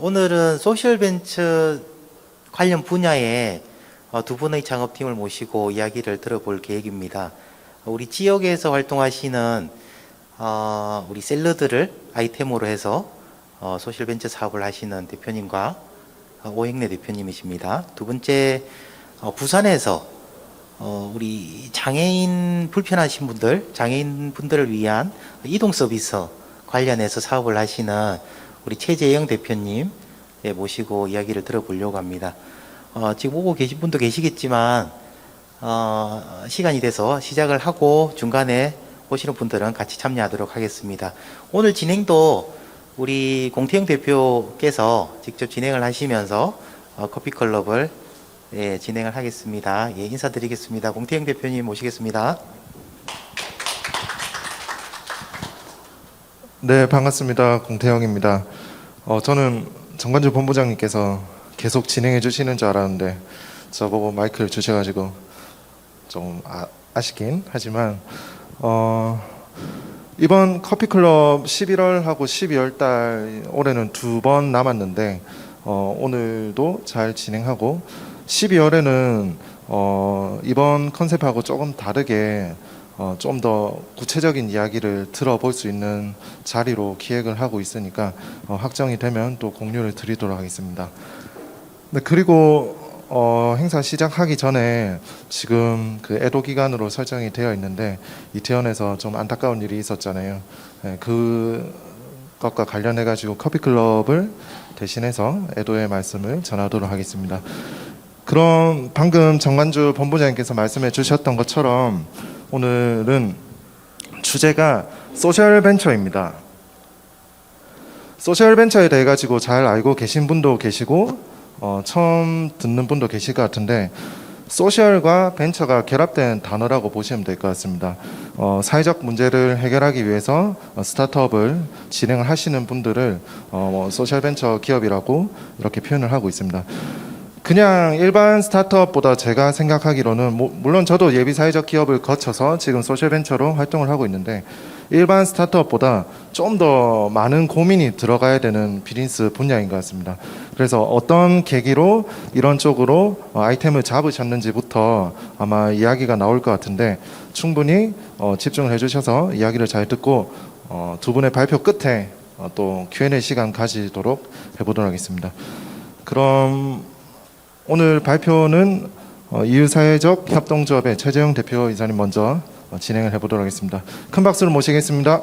오늘은 소셜벤처 관련 분야에 두 분의 창업팀을 모시고 이야기를 들어볼 계획입니다. 우리 지역에서 활동하시는 우리 샐러드를 아이템으로 해서 소셜벤처 사업을 하시는 대표님과 오행래 대표님이십니다. 두 번째, 부산에서 우리 장애인 불편하신 분들, 장애인 분들을 위한 이동 서비스 관련해서 사업을 하시는 우리 최재영 대표님 모시고 이야기를 들어보려고 합니다. 지금 오고 계신 분도 계시겠지만 시간이 돼서 시작을 하고 중간에 오시는 분들은 같이 참여하도록 하겠습니다. 오늘 진행도 우리 공태영 대표께서 직접 진행을 하시면서 커피클럽을 진행을 하겠습니다. 인사드리겠습니다. 공태영 대표님 모시겠습니다. 네, 반갑습니다. 공태영입니다. 저는 정관주 본부장님께서 계속 진행해 주시는 줄 알았는데 저보고 마이크를 주셔가지고 좀 아쉽긴 하지만 이번 커피클럽 11월하고 12월 달 올해는 2번 남았는데 오늘도 잘 진행하고 12월에는 이번 컨셉하고 조금 다르게 좀 더 구체적인 이야기를 들어볼 수 있는 자리로 기획을 하고 있으니까 확정이 되면 또 공유를 드리도록 하겠습니다. 네, 그리고 행사 시작하기 전에 지금 그 애도 기간으로 설정이 되어 있는데 이태원에서 좀 안타까운 일이 있었잖아요. 네, 그것과 관련해 가지고 커피클럽을 대신해서 애도의 말씀을 전하도록 하겠습니다. 그럼 방금 정관주 본부장님께서 말씀해 주셨던 것처럼 오늘은 주제가 소셜벤처입니다. 소셜벤처에 대해 가지고 잘 알고 계신 분도 계시고 처음 듣는 분도 계실 것 같은데 소셜과 벤처가 결합된 단어라고 보시면 될 것 같습니다. 사회적 문제를 해결하기 위해서 스타트업을 진행을 하시는 분들을 소셜벤처 기업이라고 이렇게 표현을 하고 있습니다. 그냥 일반 스타트업보다 제가 생각하기로는 물론 저도 예비 사회적 기업을 거쳐서 지금 소셜벤처로 활동을 하고 있는데 일반 스타트업보다 좀 더 많은 고민이 들어가야 되는 비즈니스 분야인 것 같습니다. 그래서 어떤 계기로 이런 쪽으로 아이템을 잡으셨는지부터 아마 이야기가 나올 것 같은데 충분히 집중을 해주셔서 이야기를 잘 듣고 두 분의 발표 끝에 또 Q&A 시간 가지도록 해보도록 하겠습니다. 그럼 오늘 발표는 이유사회적 협동조합의 최재영 대표 이사님 먼저 진행을 해보도록 하겠습니다. 큰 박수를 모시겠습니다.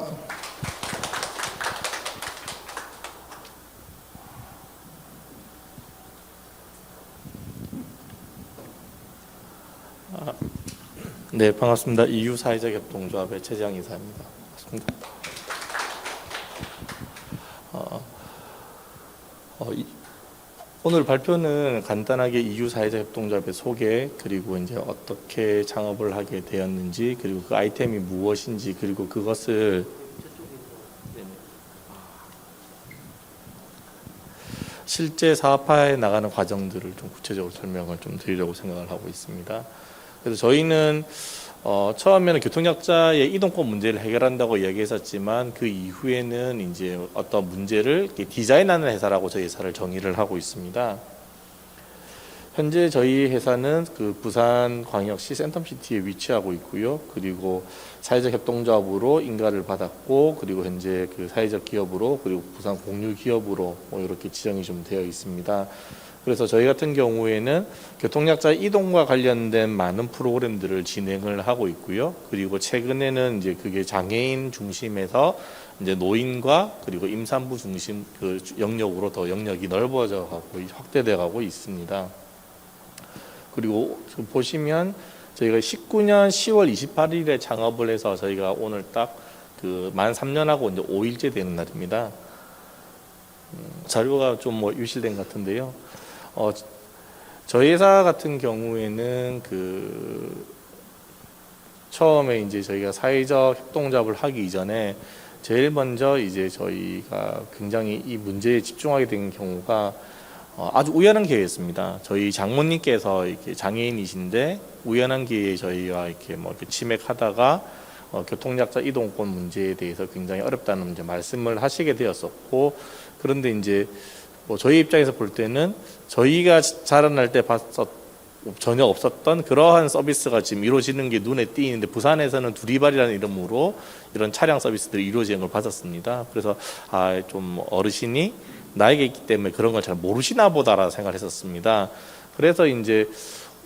네, 반갑습니다. 이유사회적 협동조합의 최재영 이사입니다. 반갑습니다. 오늘 발표는 간단하게 이유사회적 협동조합의 소개, 그리고 이제 어떻게 창업을 하게 되었는지, 그리고 그 아이템이 무엇인지, 그리고 그것을 실제 사업화해 나가는 과정들을 좀 구체적으로 설명을 좀 드리려고 생각을 하고 있습니다. 그래서 저희는 처음에는 교통약자의 이동권 문제를 해결한다고 이야기했었지만 그 이후에는 이제 어떤 문제를 디자인하는 회사라고 저희 회사를 정의를 하고 있습니다. 현재 저희 회사는 그 부산광역시 센텀시티에 위치하고 있고요. 그리고 사회적 협동조합으로 인가를 받았고, 그리고 현재 그 사회적 기업으로, 그리고 부산 공유 기업으로 이렇게 지정이 좀 되어 있습니다. 그래서 저희 같은 경우에는 교통약자 이동과 관련된 많은 프로그램들을 진행을 하고 있고요. 그리고 최근에는 이제 그게 장애인 중심에서 이제 노인과 그리고 임산부 중심 그 영역으로 더 영역이 넓어져 가고 확대돼 가고 있습니다. 그리고 보시면 저희가 19년 10월 28일에 창업을 해서 저희가 오늘 딱 그 만 3년하고 이제 5일째 되는 날입니다. 자료가 좀 유실된 것 같은데요. 저희 회사 같은 경우에는 처음에 이제 저희가 사회적 협동조합을 하기 이전에 제일 먼저 이제 저희가 굉장히 이 문제에 집중하게 된 경우가 아주 우연한 기회였습니다. 저희 장모님께서 이렇게 장애인이신데 우연한 기회에 저희가 이렇게 뭐 이렇게 치맥하다가 교통약자 이동권 문제에 대해서 굉장히 어렵다는 이제 말씀을 하시게 되었었고, 그런데 이제 뭐 저희 입장에서 볼 때는 저희가 자라날 때 전혀 없었던 그러한 서비스가 지금 이루어지는 게 눈에 띄는데, 부산에서는 두리발이라는 이름으로 이런 차량 서비스들이 이루어지는 걸 봤었습니다. 그래서 좀 어르신이 나이가 있기 때문에 그런 걸 잘 모르시나 보다라 생각을 했었습니다. 그래서 이제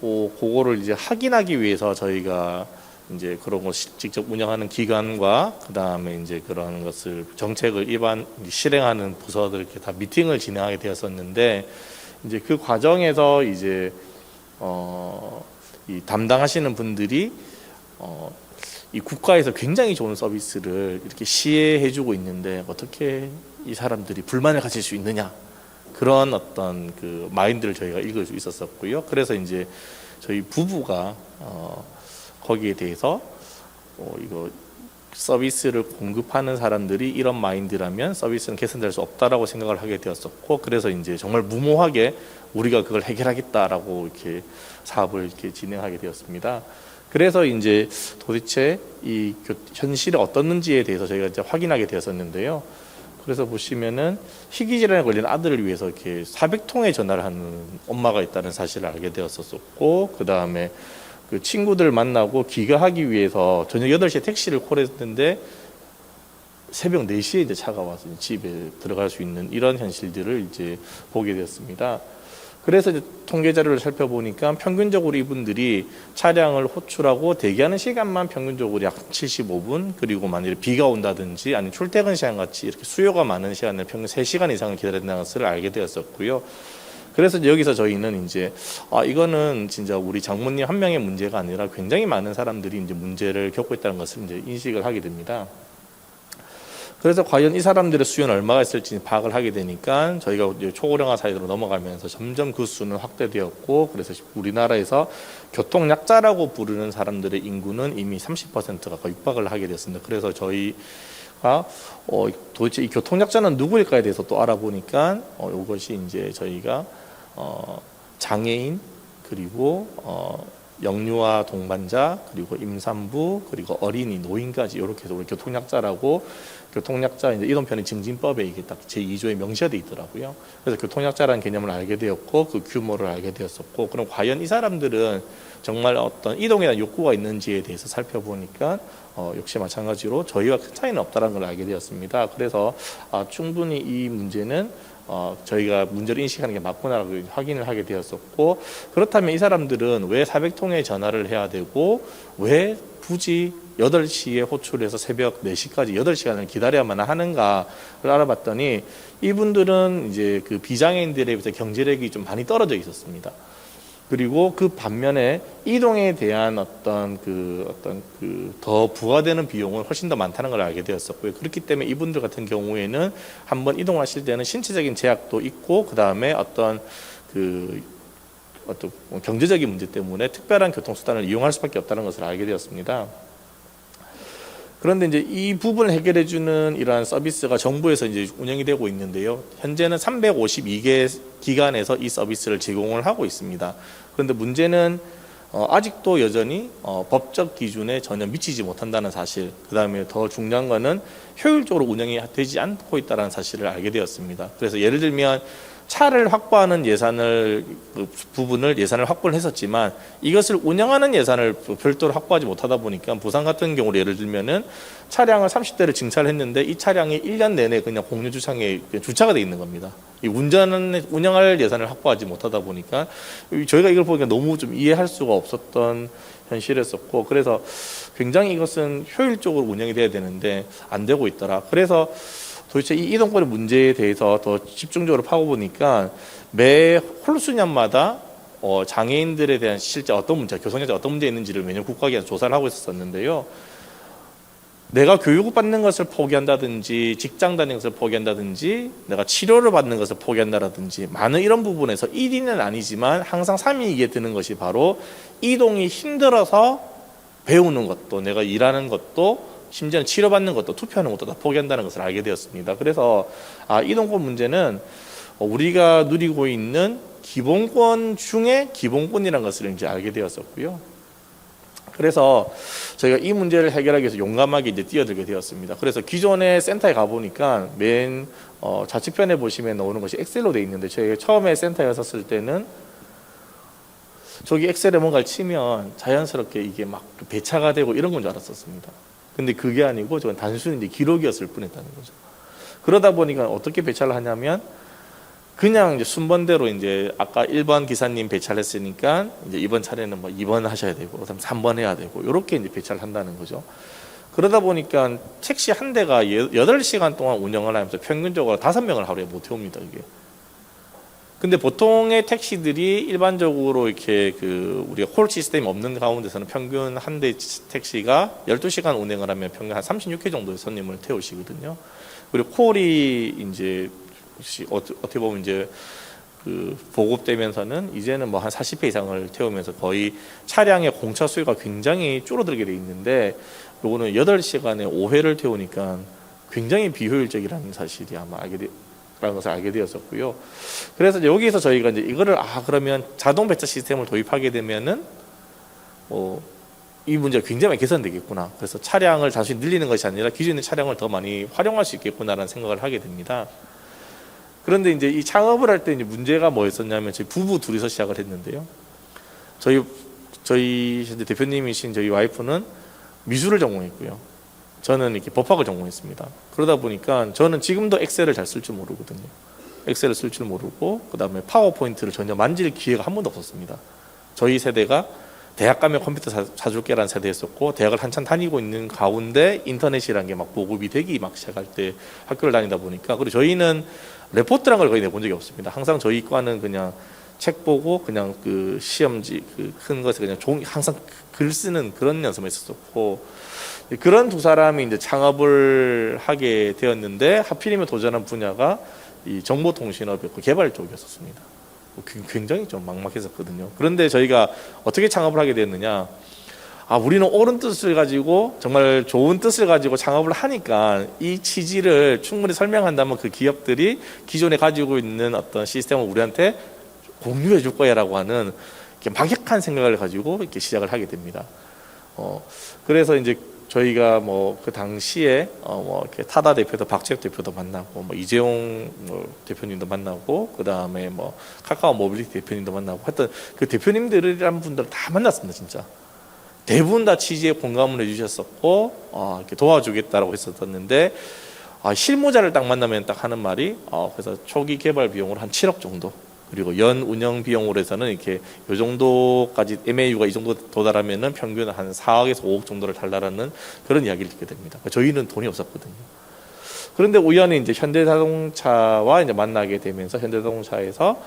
그거를 이제 확인하기 위해서 저희가 이제 그런 걸 직접 운영하는 기관과 그 다음에 이제 그런 것을 정책을 실행하는 부서들 이렇게 다 미팅을 진행하게 되었었는데, 이제 그 과정에서 이제 이 담당하시는 분들이 이 국가에서 굉장히 좋은 서비스를 이렇게 시해해주고 있는데 어떻게 이 사람들이 불만을 가질 수 있느냐, 그런 어떤 그 마인드를 저희가 읽을 수 있었었고요. 그래서 이제 저희 부부가 거기에 대해서 이거 서비스를 공급하는 사람들이 이런 마인드라면 서비스는 개선될 수 없다라고 생각을 하게 되었었고, 그래서 이제 정말 무모하게 우리가 그걸 해결하겠다라고 이렇게 사업을 이렇게 진행하게 되었습니다. 그래서 이제 도대체 이 현실이 어떻는지에 대해서 저희가 이제 확인하게 되었었는데요. 그래서 보시면은 희귀질환에 걸린 아들을 위해서 이렇게 400통의 전화를 하는 엄마가 있다는 사실을 알게 되었었고, 그 다음에 그 친구들 만나고 귀가하기 위해서 저녁 8시에 택시를 콜했는데 새벽 4시에 이제 차가 와서 집에 들어갈 수 있는 이런 현실들을 이제 보게 되었습니다. 그래서 이제 통계 자료를 살펴보니까 평균적으로 이분들이 차량을 호출하고 대기하는 시간만 평균적으로 약 75분, 그리고 만약에 비가 온다든지 아니면 출퇴근 시간 같이 이렇게 수요가 많은 시간을 평균 3시간 이상을 기다린다는 것을 알게 되었었고요. 그래서 여기서 저희는 이제 이거는 진짜 우리 장모님 한 명의 문제가 아니라 굉장히 많은 사람들이 이제 문제를 겪고 있다는 것을 이제 인식을 하게 됩니다. 그래서 과연 이 사람들의 수요는 얼마가 있을지 파악을 하게 되니까 저희가 이제 초고령화 사회로 넘어가면서 점점 그 수는 확대되었고, 그래서 우리나라에서 교통약자라고 부르는 사람들의 인구는 이미 30%가 거의 육박을 하게 됐습니다. 그래서 저희가 도대체 이 교통약자는 누구일까에 대해서 또 알아보니까 이것이 이제 저희가 장애인, 그리고 영유아 동반자, 그리고 임산부, 그리고 어린이, 노인까지 이렇게 해서 우리 교통약자라고, 교통약자 이제 이동편의 증진법에 이게 딱 제2조에 명시되어 있더라고요. 그래서 교통약자라는 개념을 알게 되었고, 그 규모를 알게 되었었고, 그럼 과연 이 사람들은 정말 어떤 이동에 대한 욕구가 있는지에 대해서 살펴보니까 역시 마찬가지로 저희와 큰 차이는 없다는 걸 알게 되었습니다. 그래서 충분히 이 문제는 저희가 문제를 인식하는 게 맞구나라고 확인을 하게 되었었고, 그렇다면 이 사람들은 왜 400통의 전화를 해야 되고 왜 굳이 8시에 호출해서 새벽 4시까지 8시간을 기다려야만 하는가를 알아봤더니 이분들은 이제 그 비장애인들에 비해서 경제력이 좀 많이 떨어져 있었습니다. 그리고 그 반면에 이동에 대한 어떤 더 부과되는 비용은 훨씬 더 많다는 걸 알게 되었었고요. 그렇기 때문에 이분들 같은 경우에는 한번 이동하실 때는 신체적인 제약도 있고, 그 다음에 어떤 경제적인 문제 때문에 특별한 교통수단을 이용할 수밖에 없다는 것을 알게 되었습니다. 그런데 이제 이 부분을 해결해주는 이러한 서비스가 정부에서 이제 운영이 되고 있는데요. 현재는 352개 기관에서 이 서비스를 제공을 하고 있습니다. 그런데 문제는 아직도 여전히 법적 기준에 전혀 미치지 못한다는 사실, 그 다음에 더 중요한 거는 효율적으로 운영이 되지 않고 있다는 사실을 알게 되었습니다. 그래서 예를 들면 차를 확보하는 예산을 부분을 예산을 확보를 했었지만 이것을 운영하는 예산을 별도로 확보하지 못하다 보니까 부산 같은 경우로 예를 들면은 차량을 30대를 증차를 했는데 이 차량이 1년 내내 그냥 공유 주차장에 주차가 돼 있는 겁니다. 이 운영할 예산을 확보하지 못하다 보니까 저희가 이걸 보니까 너무 좀 이해할 수가 없었던 현실이었었고, 그래서 굉장히 이것은 효율적으로 운영이 돼야 되는데 안 되고 있더라. 그래서 도대체 이 이동권의 문제에 대해서 더 집중적으로 파고보니까 매 홀수년마다 장애인들에 대한 실제 어떤 문제, 교통약자 어떤 문제 있는지를 매년 국가기관에서 조사를 하고 있었는데요. 내가 교육을 받는 것을 포기한다든지 직장 다니는 것을 포기한다든지 내가 치료를 받는 것을 포기한다든지 많은 이런 부분에서 1위는 아니지만 항상 3위에 드는 것이 바로 이동이 힘들어서 배우는 것도, 내가 일하는 것도 심지어는 치료받는 것도 투표하는 것도 다 포기한다는 것을 알게 되었습니다. 그래서 이동권 문제는 우리가 누리고 있는 기본권 중에 기본권이라는 것을 이제 알게 되었었고요. 그래서 저희가 이 문제를 해결하기 위해서 용감하게 이제 뛰어들게 되었습니다. 그래서 기존의 센터에 가보니까 맨 좌측편에 보시면 나오는 것이 엑셀로 되어 있는데, 저희가 처음에 센터에 갔었을 때는 저기 엑셀에 뭔가를 치면 자연스럽게 이게 막 배차가 되고 이런 건 줄 알았었습니다. 근데 그게 아니고 저건 단순히 이제 기록이었을 뿐이었다는 거죠. 그러다 보니까 어떻게 배차를 하냐면 그냥 이제 순번대로 이제 아까 1번 기사님 배차를 했으니까 이제 이번 차례는 뭐 2번 하셔야 되고 그다음 3번 해야 되고 이렇게 이제 배차를 한다는 거죠. 그러다 보니까 택시 한 대가 8시간 동안 운영을 하면서 평균적으로 5명을 하루에 못 태웁니다, 이게. 근데 보통의 택시들이 일반적으로 이렇게 우리가 콜 시스템이 없는 가운데서는 평균 한 대 택시가 12시간 운행을 하면 평균 한 36회 정도의 손님을 태우시거든요. 그리고 콜이 이제 어떻게 보면 이제 보급되면서는 이제는 뭐 한 40회 이상을 태우면서 거의 차량의 공차 수요가 굉장히 줄어들게 돼 있는데, 요거는 8시간에 5회를 태우니까 굉장히 비효율적이라는 사실이 아마 라는 것을 알게 되었었고요. 그래서 여기서 저희가 이제 이거를 그러면 자동 배차 시스템을 도입하게 되면은 이 문제가 굉장히 많이 개선되겠구나. 그래서 차량을 단순히 늘리는 것이 아니라 기존의 차량을 더 많이 활용할 수 있겠구나라는 생각을 하게 됩니다. 그런데 이제 이 창업을 할 때 이제 문제가 뭐였었냐면, 저희 부부 둘이서 시작을 했는데요. 저희 현재 대표님이신 저희 와이프는 미술을 전공했고요. 저는 이렇게 법학을 전공했습니다. 그러다 보니까 저는 지금도 엑셀을 잘 쓸 줄 모르거든요. 엑셀을 쓸 줄 모르고 그다음에 파워포인트를 전혀 만질 기회가 한 번도 없었습니다. 저희 세대가 대학 가면 컴퓨터 사줄게라는 세대였었고, 대학을 한참 다니고 있는 가운데 인터넷이라는 게 막 보급이 되기 막 시작할 때 학교를 다니다 보니까, 그리고 저희는 레포트란 걸 거의 내본 적이 없습니다. 항상 저희 과는 그냥 책 보고 그냥 시험지 큰 것에 그냥 항상 글 쓰는 그런 연습을 했었고, 그런 두 사람이 이제 창업을 하게 되었는데, 하필이면 도전한 분야가 이 정보통신업 개발 쪽이었습니다. 굉장히 좀 막막했었거든요. 그런데 저희가 어떻게 창업을 하게 됐느냐? 우리는 옳은 뜻을 가지고, 정말 좋은 뜻을 가지고 창업을 하니까 이 취지를 충분히 설명한다면 그 기업들이 기존에 가지고 있는 어떤 시스템을 우리한테 공유해 줄 거야라고 하는 이렇게 막역한 생각을 가지고 이렇게 시작을 하게 됩니다. 그래서 이제 저희가 그 당시에 이렇게 타다 대표도 박재혁 대표도 만나고 이재용 대표님도 만나고 그다음에 카카오 모빌리티 대표님도 만나고 했던 그 대표님들이란 분들 다 만났습니다. 진짜 대부분 다 취지에 공감을 해주셨었고 이렇게 도와주겠다라고 했었는데, 실무자를 딱 만나면 딱 하는 말이 그래서 초기 개발 비용으로 한 7억 정도, 그리고 연 운영 비용으로 해서는 이렇게 요 정도까지 MAU가 이 정도 도달하면은 평균 한 4억에서 5억 정도를 달라라는 그런 이야기를 듣게 됩니다. 저희는 돈이 없었거든요. 그런데 우연히 이제 현대자동차와 이제 만나게 되면서 현대자동차에서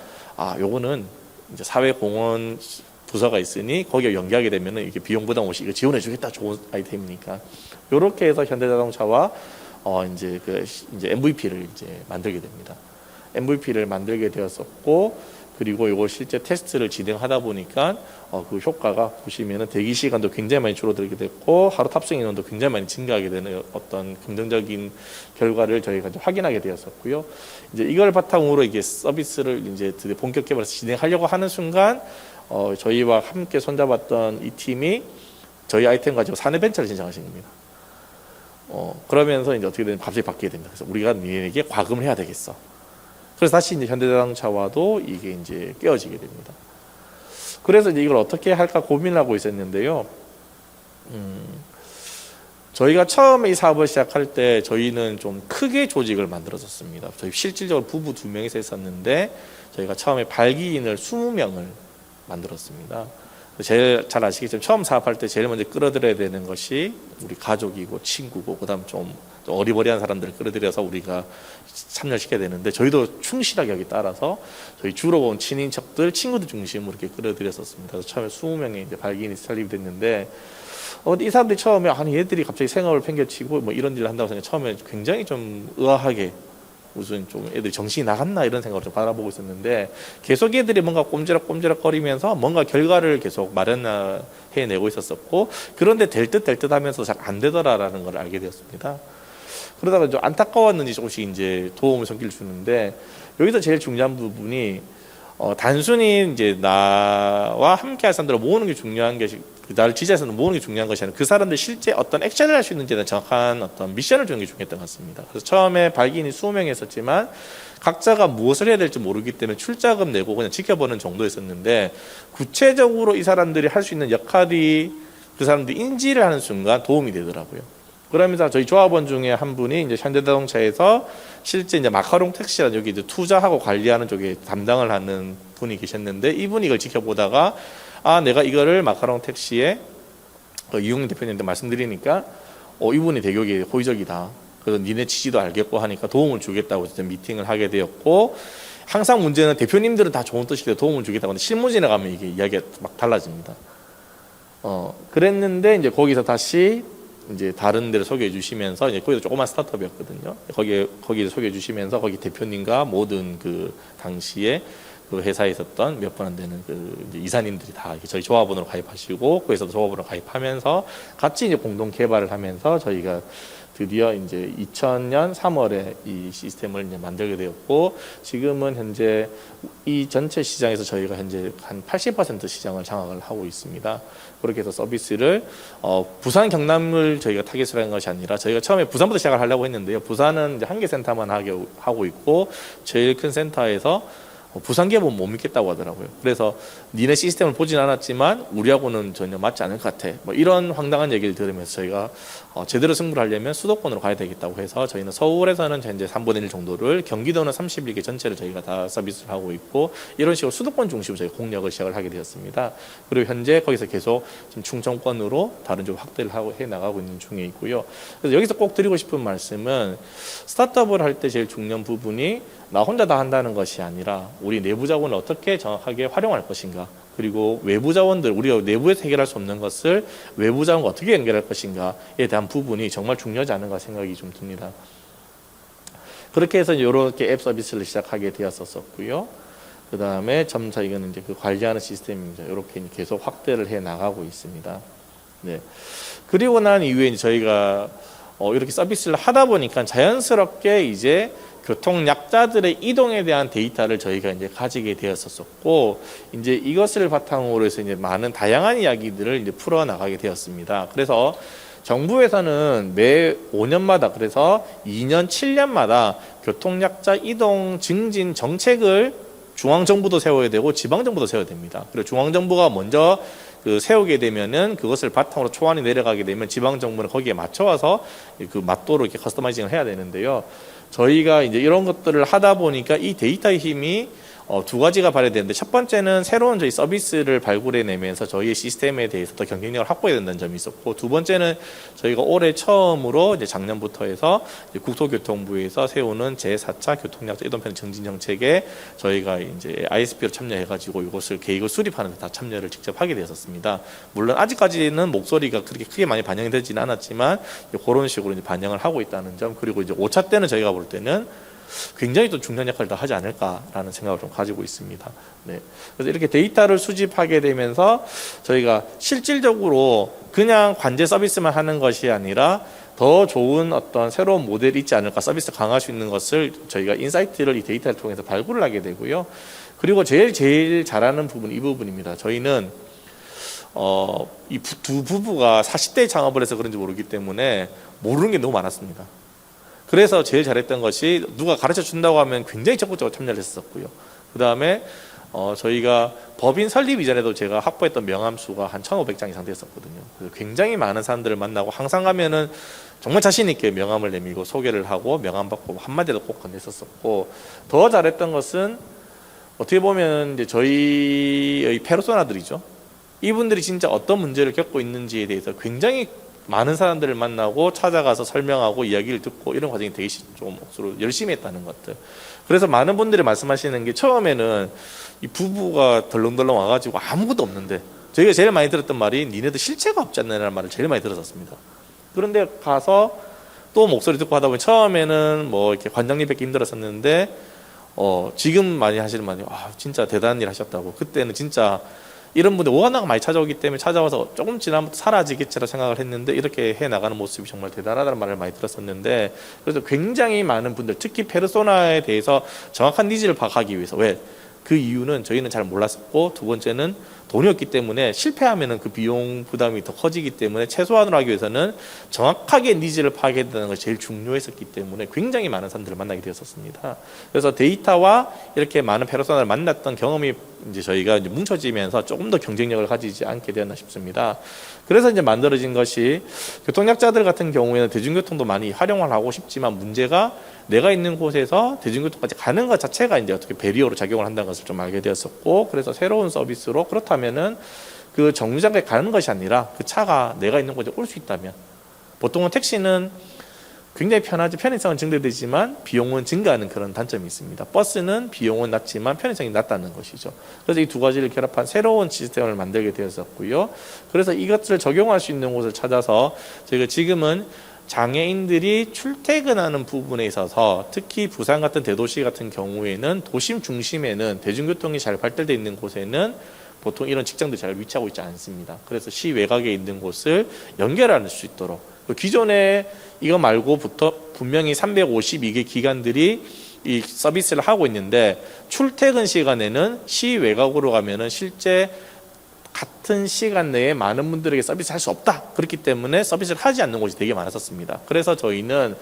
요거는 이제 사회공헌 부서가 있으니 거기에 연계하게 되면은 이렇게 비용 부담 없이 이거 지원해 주겠다, 좋은 아이템이니까. 요렇게 해서 현대자동차와 이제 MVP를 이제 만들게 됩니다. MVP를 만들게 되었었고, 그리고 이걸 실제 테스트를 진행하다 보니까 그 효과가 보시면은 대기 시간도 굉장히 많이 줄어들게 됐고, 하루 탑승 인원도 굉장히 많이 증가하게 되는 어떤 긍정적인 결과를 저희가 이제 확인하게 되었었고요. 이제 이걸 바탕으로 이게 서비스를 이제 드디어 본격 개발해서 진행하려고 하는 순간, 저희와 함께 손잡았던 이 팀이 저희 아이템 가지고 사내 벤처를 신청하신 겁니다. 그러면서 이제 어떻게 되면 갑자기 바뀌게 됩니다. 그래서 우리가 니네에게 과금을 해야 되겠어. 그래서 다시 이제 현대자동차와도 이게 이제 깨어지게 됩니다. 그래서 이제 이걸 어떻게 할까 고민을 하고 있었는데요. 저희가 처음에 이 사업을 시작할 때 저희는 좀 크게 조직을 만들었었습니다. 저희 실질적으로 부부 2명이서 했었는데, 저희가 처음에 발기인을 20명을 만들었습니다. 제일 잘 아시겠지만 처음 사업할 때 제일 먼저 끌어들여야 되는 것이 우리 가족이고 친구고, 그다음 좀 어리버리한 사람들을 끌어들여서 우리가 참여시켜야 되는데, 저희도 충실하게 여기 따라서 저희 주로 온 친인척들, 친구들 중심으로 이렇게 끌어들였었습니다. 그래서 처음에 20명의 이제 발기인이 설립이 됐는데, 이 사람들이 처음에 얘들이 갑자기 생업을 팽개치고 이런 일을 한다고 생각 처음에 굉장히 좀 의아하게 무슨 좀 애들이 정신이 나갔나 이런 생각을 좀 바라보고 있었는데 계속 애들이 뭔가 꼼지락꼼지락 거리면서 뭔가 결과를 계속 마련해내고 있었었고 그런데 될 듯 하면서 잘 안 되더라라는 걸 알게 되었습니다. 그러다가 좀 안타까웠는지 조금씩 이제 도움을 손길 주는데 여기서 제일 중요한 부분이 단순히 이제 나와 함께 할 사람들을 모으는 게 중요한 것이 나를 지지해서 모으는 게 중요한 것이 아니라 그 사람들 실제 어떤 액션을 할 수 있는지에 대한 정확한 어떤 미션을 주는 게 중요했던 것 같습니다. 그래서 처음에 발기인이 20명이 있었지만 각자가 무엇을 해야 될지 모르기 때문에 출자금 내고 그냥 지켜보는 정도였었는데 구체적으로 이 사람들이 할 수 있는 역할이 그 사람들이 인지를 하는 순간 도움이 되더라고요. 그러면서 저희 조합원 중에 한 분이 이제 현대자동차에서 실제 이제 마카롱 택시라 여기 이제 투자하고 관리하는 쪽에 담당을 하는 분이 계셨는데 이분이 이걸 지켜보다가 내가 이거를 마카롱 택시에 이용민 대표님한테 말씀드리니까 이분이 되게 호의적이다. 그래서 니네 취지도 알겠고 하니까 도움을 주겠다고 이제 미팅을 하게 되었고 항상 문제는 대표님들은 다 좋은 뜻이래 도움을 주겠다고 하는데 실무진에 가면 이게 이야기가 막 달라집니다. 그랬는데 이제 거기서 다시 이제 다른 데를 소개해 주시면서 이제 거기도 조그만 스타트업이었거든요. 거기를 소개해 주시면서 거기 대표님과 모든 그 당시에 그 회사에 있었던 몇 번 안 되는 그 이제 이사님들이 다 저희 조합원으로 가입하시고 거기서도 조합원으로 가입하면서 같이 이제 공동 개발을 하면서 저희가 드디어 이제 2000년 3월에 이 시스템을 이제 만들게 되었고 지금은 현재 이 전체 시장에서 저희가 현재 한 80% 시장을 장악을 하고 있습니다. 그렇게 해서 서비스를 부산 경남을 저희가 타겟으로 한 것이 아니라 저희가 처음에 부산부터 시작을 하려고 했는데요. 부산은 이제 한 개 센터만 하고 있고 제일 큰 센터에서 부산 기업은 못 믿겠다고 하더라고요. 그래서 니네 시스템을 보진 않았지만 우리하고는 전혀 맞지 않을 것 같아. 뭐 이런 황당한 얘기를 들으면서 저희가 제대로 승부를 하려면 수도권으로 가야 되겠다고 해서 저희는 서울에서는 현재 3분의 1 정도를 경기도는 31개 전체를 저희가 다 서비스를 하고 있고 이런 식으로 수도권 중심으로 저희가 공략을 시작을 하게 되었습니다. 그리고 현재 거기서 계속 지금 충청권으로 다른 쪽 확대를 해 나가고 있는 중에 있고요. 그래서 여기서 꼭 드리고 싶은 말씀은 스타트업을 할 때 제일 중요한 부분이 나 혼자 다 한다는 것이 아니라 우리 내부 자원을 어떻게 정확하게 활용할 것인가 그리고 외부 자원들 우리가 내부에서 해결할 수 없는 것을 외부 자원과 어떻게 연결할 것인가에 대한 부분이 정말 중요하지 않은가 생각이 좀 듭니다. 그렇게 해서 이렇게 앱 서비스를 시작하게 되었었고요. 그 다음에 점차 이거는 이제 그 관리하는 시스템입니다. 이렇게 계속 확대를 해 나가고 있습니다. 네. 그리고 난 이후에 이제 저희가 이렇게 서비스를 하다 보니까 자연스럽게 이제 교통 약자들의 이동에 대한 데이터를 저희가 이제 가지게 되었었고 이제 이것을 바탕으로 해서 이제 많은 다양한 이야기들을 이제 풀어 나가게 되었습니다. 그래서 정부에서는 매 5년마다 그래서 2년, 7년마다 교통 약자 이동 증진 정책을 중앙 정부도 세워야 되고 지방 정부도 세워야 됩니다. 그리고 중앙 정부가 먼저 세우게 되면은 그것을 바탕으로 초안이 내려가게 되면 지방 정부는 거기에 맞춰와서 그 맞도록 이렇게 커스터마이징을 해야 되는데요. 저희가 이제 이런 것들을 하다 보니까 이 데이터의 힘이 두 가지가 발휘되는데 첫 번째는 새로운 저희 서비스를 발굴해내면서 저희의 시스템에 대해서 더 경쟁력을 확보해야 된다는 점이 있었고 두 번째는 저희가 올해 처음으로 이제 작년부터 해서 이제 국토교통부에서 세우는 제4차 교통약자 이동편 정진 정책에 저희가 이제 ISP로 참여해가지고 이것을 계획을 수립하는 데 다 참여를 직접 하게 되었습니다. 물론 아직까지는 목소리가 그렇게 크게 많이 반영이 되지는 않았지만 그런 식으로 이제 반영을 하고 있다는 점 그리고 이제 5차 때는 저희가 볼 때는 굉장히 또 중요한 역할을 더 하지 않을까라는 생각을 좀 가지고 있습니다. 네. 그래서 이렇게 데이터를 수집하게 되면서 저희가 실질적으로 그냥 관제 서비스만 하는 것이 아니라 더 좋은 어떤 새로운 모델이 있지 않을까 서비스 강화할 수 있는 것을 저희가 인사이트를 이 데이터를 통해서 발굴을 하게 되고요. 그리고 제일 잘하는 부분 이 부분입니다. 저희는 이 두 부부가 40대 창업을 해서 그런지 모르기 때문에 모르는 게 너무 많았습니다. 그래서 제일 잘했던 것이 누가 가르쳐 준다고 하면 굉장히 적극적으로 참여를 했었고요. 그 다음에 저희가 법인 설립 이전에도 제가 확보했던 명함 수가 한 1,500장 이상 됐었거든요. 그래서 굉장히 많은 사람들을 만나고 항상 가면은 정말 자신 있게 명함을 내밀고 소개를 하고 명함 받고 한마디도 꼭 건넸었었고 더 잘했던 것은 어떻게 보면 이제 저희의 페르소나들이죠. 이분들이 진짜 어떤 문제를 겪고 있는지에 대해서 굉장히 많은 사람들을 만나고 찾아가서 설명하고 이야기를 듣고 이런 과정이 되게 좀 억수로 열심히 했다는 것들. 그래서 많은 분들이 말씀하시는 게 처음에는 이 부부가 덜렁덜렁 와가지고 아무것도 없는데 저희가 제일 많이 들었던 말이 니네들 실체가 없지 않느냐는 말을 제일 많이 들었었습니다. 그런데 가서 또 목소리 듣고 하다 보니 처음에는 뭐 이렇게 관장님 뵙기 힘들었었는데 지금 많이 하시는 말이 진짜 대단한 일 하셨다고. 그때는 진짜 이런 분들 워낙 많이 찾아오기 때문에 찾아와서 조금 지나면 사라지겠지라 생각을 했는데 이렇게 해 나가는 모습이 정말 대단하다는 말을 많이 들었었는데, 그래서 굉장히 많은 분들, 특히 페르소나에 대해서 정확한 니즈를 파악하기 위해서, 왜? 그 이유는 저희는 잘 몰랐었고, 두 번째는 돈이 없기 때문에 실패하면은 그 비용 부담이 더 커지기 때문에 최소한으로 하기 위해서는 정확하게 니즈를 파악해야 된다는 것이 제일 중요했었기 때문에 굉장히 많은 사람들을 만나게 되었었습니다. 그래서 데이터와 이렇게 많은 페르소나를 만났던 경험이 이제 저희가 이제 뭉쳐지면서 조금 더 경쟁력을 가지지 않게 되었나 싶습니다. 그래서 이제 만들어진 것이, 교통약자들 같은 경우에는 대중교통도 많이 활용을 하고 싶지만 문제가 내가 있는 곳에서 대중교통까지 가는 것 자체가 이제 어떻게 배리어로 작용을 한다는 것을 좀 알게 되었었고, 그래서 새로운 서비스로, 그렇다면은 그 정류장까지 가는 것이 아니라 그 차가 내가 있는 곳에 올 수 있다면, 보통은 택시는 굉장히 편하지, 편의성은 증대되지만 비용은 증가하는 그런 단점이 있습니다. 버스는 비용은 낮지만 편의성이 낮다는 것이죠. 그래서 이 두 가지를 결합한 새로운 시스템을 만들게 되었었고요. 그래서 이것을 적용할 수 있는 곳을 찾아서 저희가 지금은 장애인들이 출퇴근하는 부분에 있어서, 특히 부산 같은 대도시 같은 경우에는 도심 중심에는 대중교통이 잘 발달되어 있는 곳에는 보통 이런 직장들이 잘 위치하고 있지 않습니다. 그래서 시 외곽에 있는 곳을 연결할 수 있도록, 기존에 이거 말고부터 분명히 352개 기관들이 이 서비스를 하고 있는데, 출퇴근 시간에는 시 외곽으로 가면은 실제 같은 시간 내에 많은 분들에게 서비스를 할 수 없다. 그렇기 때문에 서비스를 하지 않는 곳이 되게 많았었습니다. 그래서 저희는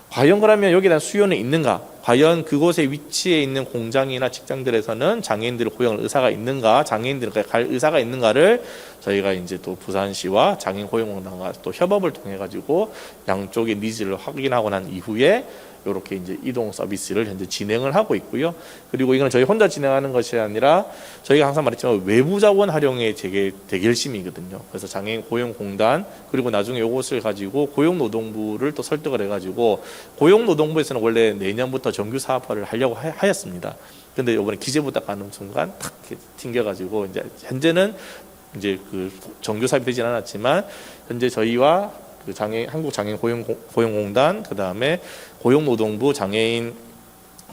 과연 그러면 여기에 대한 수요는 있는가? 과연 그곳에 위치해 있는 공장이나 직장들에서는 장애인들을 고용할 의사가 있는가? 장애인들을 갈 의사가 있는가를 저희가 이제 또 부산시와 장애인 고용공단과 또 협업을 통해 가지고 양쪽의 니즈를 확인하고 난 이후에 이렇게 이제 이동 서비스를 현재 진행을 하고 있고요. 그리고 이건 저희 혼자 진행하는 것이 아니라 저희가 항상 말했지만 외부 자원 활용에 되게 열심이거든요. 그래서 장애인 고용공단, 그리고 나중에 이것을 가지고 고용노동부를 또 설득을 해가지고, 고용노동부에서는 원래 내년부터 정규 사업화를 하려고 하였습니다. 근데 이번에 기재부 딱 가는 순간 탁 튕겨가지고, 이제 현재는 이제 그 정규 사업이 되진 않았지만 현재 저희와 그 한국장애인 고용공단, 그 다음에 고용노동부 장애인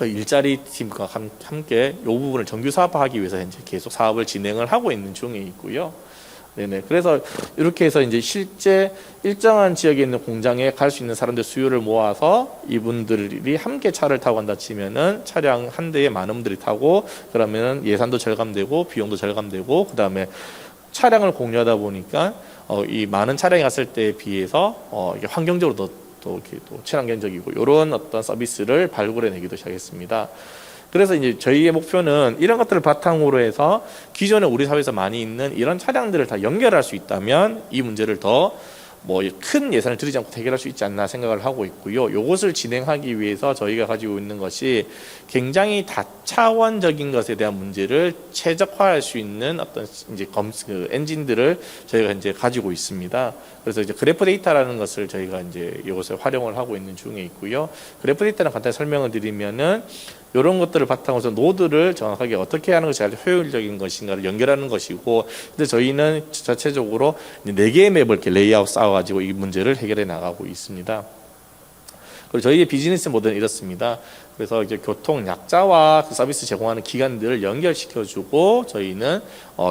일자리 팀과 함께 이 부분을 정규 사업화하기 위해서 현재 계속 사업을 진행을 하고 있는 중에 있고요. 네네. 그래서 이렇게 해서 이제 실제 일정한 지역에 있는 공장에 갈 수 있는 사람들 수요를 모아서 이분들이 함께 차를 타고 간다 치면은 차량 한 대에 많은 분들이 타고, 그러면은 예산도 절감되고 비용도 절감되고, 그 다음에 차량을 공유하다 보니까 이 많은 차량이 갔을 때에 비해서 이게 환경적으로 또 이렇게 또 친환경적이고 이런 어떤 서비스를 발굴해내기도 시작했습니다. 그래서 이제 저희의 목표는 이런 것들을 바탕으로 해서 기존에 우리 사회에서 많이 있는 이런 차량들을 다 연결할 수 있다면 이 문제를 더 뭐 큰 예산을 들이지 않고 해결할 수 있지 않나 생각을 하고 있고요. 이것을 진행하기 위해서 저희가 가지고 있는 것이 굉장히 다차원적인 것에 대한 문제를 최적화할 수 있는 어떤 이제 엔진들을 저희가 이제 가지고 있습니다. 그래서 이제 그래프 데이터라는 것을 저희가 이제 이것을 활용을 하고 있는 중에 있고요. 그래프 데이터는 간단히 설명을 드리면은 이런 것들을 바탕으로 해서 노드를 정확하게 어떻게 하는 것이 가장 효율적인 것인가를 연결하는 것이고, 근데 저희는 자체적으로 4개의 맵을 이렇게 레이아웃 쌓아가지고 이 문제를 해결해 나가고 있습니다. 그리고 저희의 비즈니스 모델은 이렇습니다. 그래서 이제 교통 약자와 그 서비스 제공하는 기관들을 연결시켜주고 저희는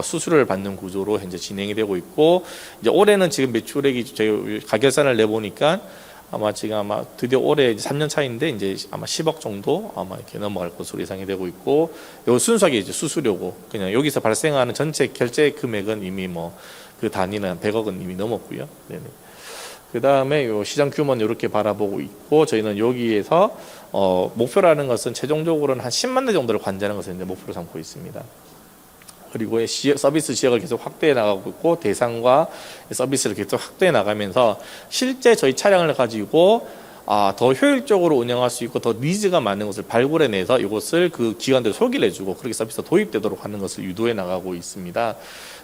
수수료를 받는 구조로 현재 진행이 되고 있고, 이제 올해는 지금 매출액이 저희 가결산을 내보니까 아마 드디어 올해 3년 차인데 이제 아마 10억 정도 아마 이렇게 넘어갈 것으로 예상이 되고 있고, 요 순수하게 이제 수수료고, 그냥 여기서 발생하는 전체 결제 금액은 이미 뭐 그 단위는 100억은 이미 넘었고요. 네네. 그 다음에 요 시장 규모는 이렇게 바라보고 있고, 저희는 여기에서 목표라는 것은 최종적으로는 한 10만 대 정도를 관제하는 것을 이제 목표로 삼고 있습니다. 그리고 서비스 지역을 계속 확대해 나가고 있고, 대상과 서비스를 계속 확대해 나가면서 실제 저희 차량을 가지고 더 효율적으로 운영할 수 있고 더 니즈가 많은 것을 발굴해내서 이것을 그 기관들에 소개를 해주고 그렇게 서비스가 도입되도록 하는 것을 유도해 나가고 있습니다.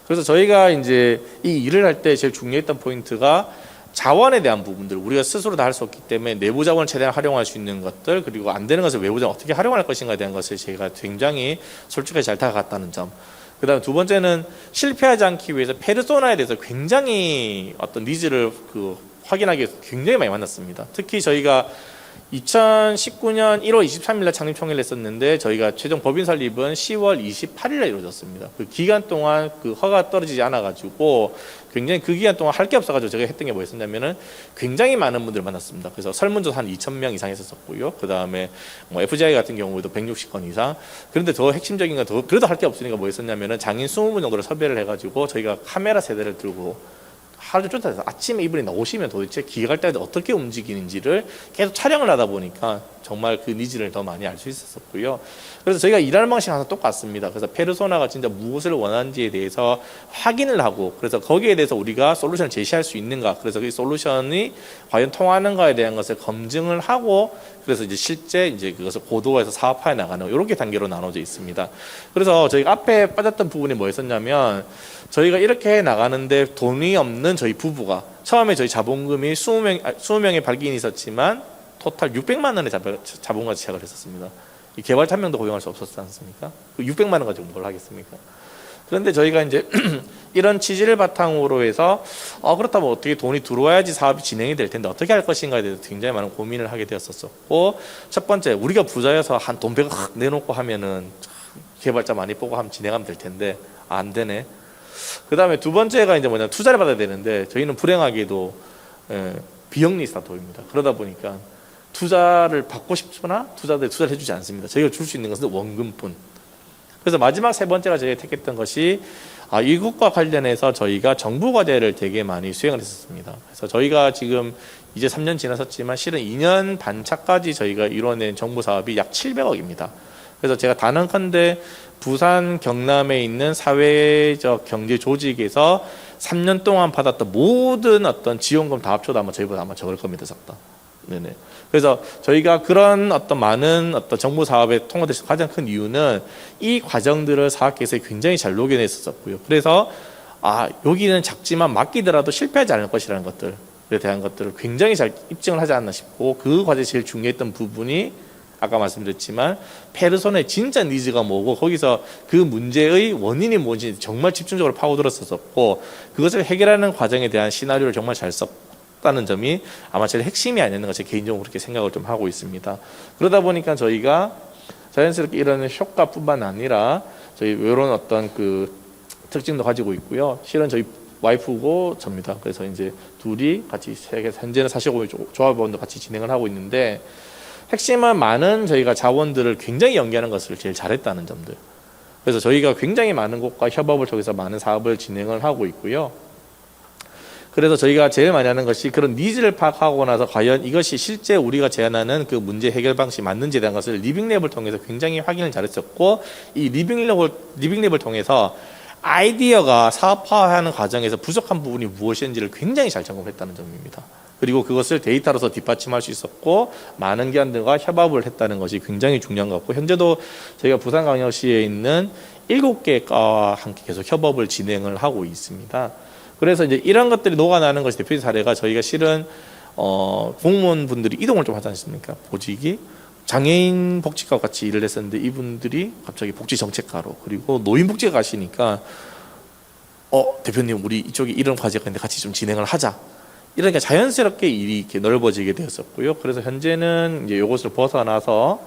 그래서 저희가 이제 이 일을 할 때 제일 중요했던 포인트가 자원에 대한 부분들, 우리가 스스로 다 할 수 없기 때문에 내부 자원을 최대한 활용할 수 있는 것들, 그리고 안 되는 것을 외부 자원 어떻게 활용할 것인가에 대한 것을 제가 굉장히 솔직하게 잘 다가갔다는 점. 그 다음 두 번째는 실패하지 않기 위해서 페르소나에 대해서 굉장히 어떤 니즈를 확인하기 위해서 굉장히 많이 만났습니다. 특히 저희가 2019년 1월 23일 날 창립 총회를 했었는데 저희가 최종 법인 설립은 10월 28일 날 이루어졌습니다. 그 기간 동안 그 허가가 떨어지지 않아 가지고 굉장히 그 기간 동안 할 게 없어 가지고 제가 했던 게 뭐였었냐면은 굉장히 많은 분들을 만났습니다. 그래서 설문조사 한 2,000명 이상 했었고요. 그다음에 뭐 FGI 같은 경우에도 160건 이상. 그런데 더 핵심적인 건 더 그래도 할 게 없으니까 뭐였었냐면은 장인 20분 정도를 섭외를 해 가지고 저희가 카메라 세대를 들고 하루 종일 쫓아다녀서 아침에 이분이 나오시면 도대체 기획할 때 어떻게 움직이는지를 계속 촬영을 하다 보니까 정말 그 니즈를 더 많이 알 수 있었고요. 그래서 저희가 일하는 방식이 항상 똑같습니다. 그래서 페르소나가 진짜 무엇을 원하는지에 대해서 확인을 하고 그래서 거기에 대해서 우리가 솔루션을 제시할 수 있는가 그래서 그 솔루션이 과연 통하는가에 대한 것을 검증을 하고 그래서 이제 실제 이제 그것을 고도화해서 사업화해 나가는 이렇게 단계로 나눠져 있습니다. 그래서 저희가 앞에 빠졌던 부분이 뭐였었냐면 저희가 이렇게 해 나가는데 돈이 없는 저희 부부가 처음에 저희 자본금이 20명의 발기인이 있었지만 토탈 600만 원의 자본 가지고 시작을 했었습니다. 이 개발자 한 명도 고용할 수 없었지 않습니까? 그 600만 원 가지고 뭘 하겠습니까? 그런데 저희가 이제 이런 취지를 바탕으로 해서 그렇다면 어떻게 돈이 들어와야지 사업이 진행이 될 텐데 어떻게 할 것인가에 대해서 굉장히 많은 고민을 하게 되었었고 첫 번째 우리가 부자여서 한 돈 100억 확 내놓고 하면은 개발자 많이 보고 하면 진행하면 될 텐데 안 되네. 그 다음에 두 번째가 이제 뭐냐 투자를 받아야 되는데 저희는 불행하게도 비영리 스타트업입니다. 그러다 보니까 투자를 받고 싶으나 투자를 해주지 않습니다. 저희가 줄 수 있는 것은 원금뿐. 그래서 마지막 세 번째가 저희가 택했던 것이 이것과 관련해서 저희가 정부 과제를 되게 많이 수행을 했었습니다. 그래서 저희가 지금 이제 3년 지났었지만 실은 2년 반 차까지 저희가 이뤄낸 정부 사업이 약 700억입니다. 그래서 제가 단언컨대 부산 경남에 있는 사회적 경제 조직에서 3년 동안 받았던 모든 어떤 지원금 다 합쳐도 아마 저희보다 아마 적을 겁니다, 작다. 네네. 그래서 저희가 그런 어떤 많은 어떤 정부 사업에 통과될 가장 큰 이유는 이 과정들을 사업 계획에 굉장히 잘 녹여냈었고요. 그래서 여기는 작지만 맡기더라도 실패하지 않을 것이라는 것들에 대한 것들을 굉장히 잘 입증을 하지 않나 싶고 그 과제에 제일 중요했던 부분이 아까 말씀드렸지만 페르소나의 진짜 니즈가 뭐고 거기서 그 문제의 원인이 뭔지 정말 집중적으로 파고들었었고 그것을 해결하는 과정에 대한 시나리오를 정말 잘 썼다는 점이 아마 제일 핵심이 아니었는가 제 개인적으로 그렇게 생각을 좀 하고 있습니다. 그러다 보니까 저희가 자연스럽게 이런 효과뿐만 아니라 저희 이런 어떤 그 특징도 가지고 있고요. 실은 저희 와이프고 접니다. 그래서 이제 둘이 같이 현재는 사실고 조합원도 같이 진행을 하고 있는데 핵심은 많은 저희가 자원들을 굉장히 연계하는 것을 제일 잘했다는 점들. 그래서 저희가 굉장히 많은 곳과 협업을 통해서 많은 사업을 진행을 하고 있고요. 그래서 저희가 제일 많이 하는 것이 그런 니즈를 파악하고 나서 과연 이것이 실제 우리가 제안하는 그 문제 해결 방식이 맞는지에 대한 것을 리빙랩을 통해서 굉장히 확인을 잘했었고 이 리빙랩을 통해서 아이디어가 사업화하는 과정에서 부족한 부분이 무엇인지를 굉장히 잘 점검했다는 점입니다. 그리고 그것을 데이터로서 뒷받침할 수 있었고 많은 기관들과 협업을 했다는 것이 굉장히 중요한 것 같고 현재도 저희가 부산광역시에 있는 7개 과와 함께 계속 협업을 진행을 하고 있습니다. 그래서 이제 이런 것들이 녹아나는 것이 대표적인 사례가 저희가 실은 공무원분들이 이동을 좀 하지 않습니까? 보직이 장애인 복지과 같이 일을 했었는데 이분들이 갑자기 복지정책과로 그리고 노인복지과 가시니까 대표님 우리 이쪽에 이런 과제가 있는데 같이 좀 진행을 하자. 이러니까 자연스럽게 일이 이렇게 넓어지게 되었었고요. 그래서 현재는 이제 이것을 벗어나서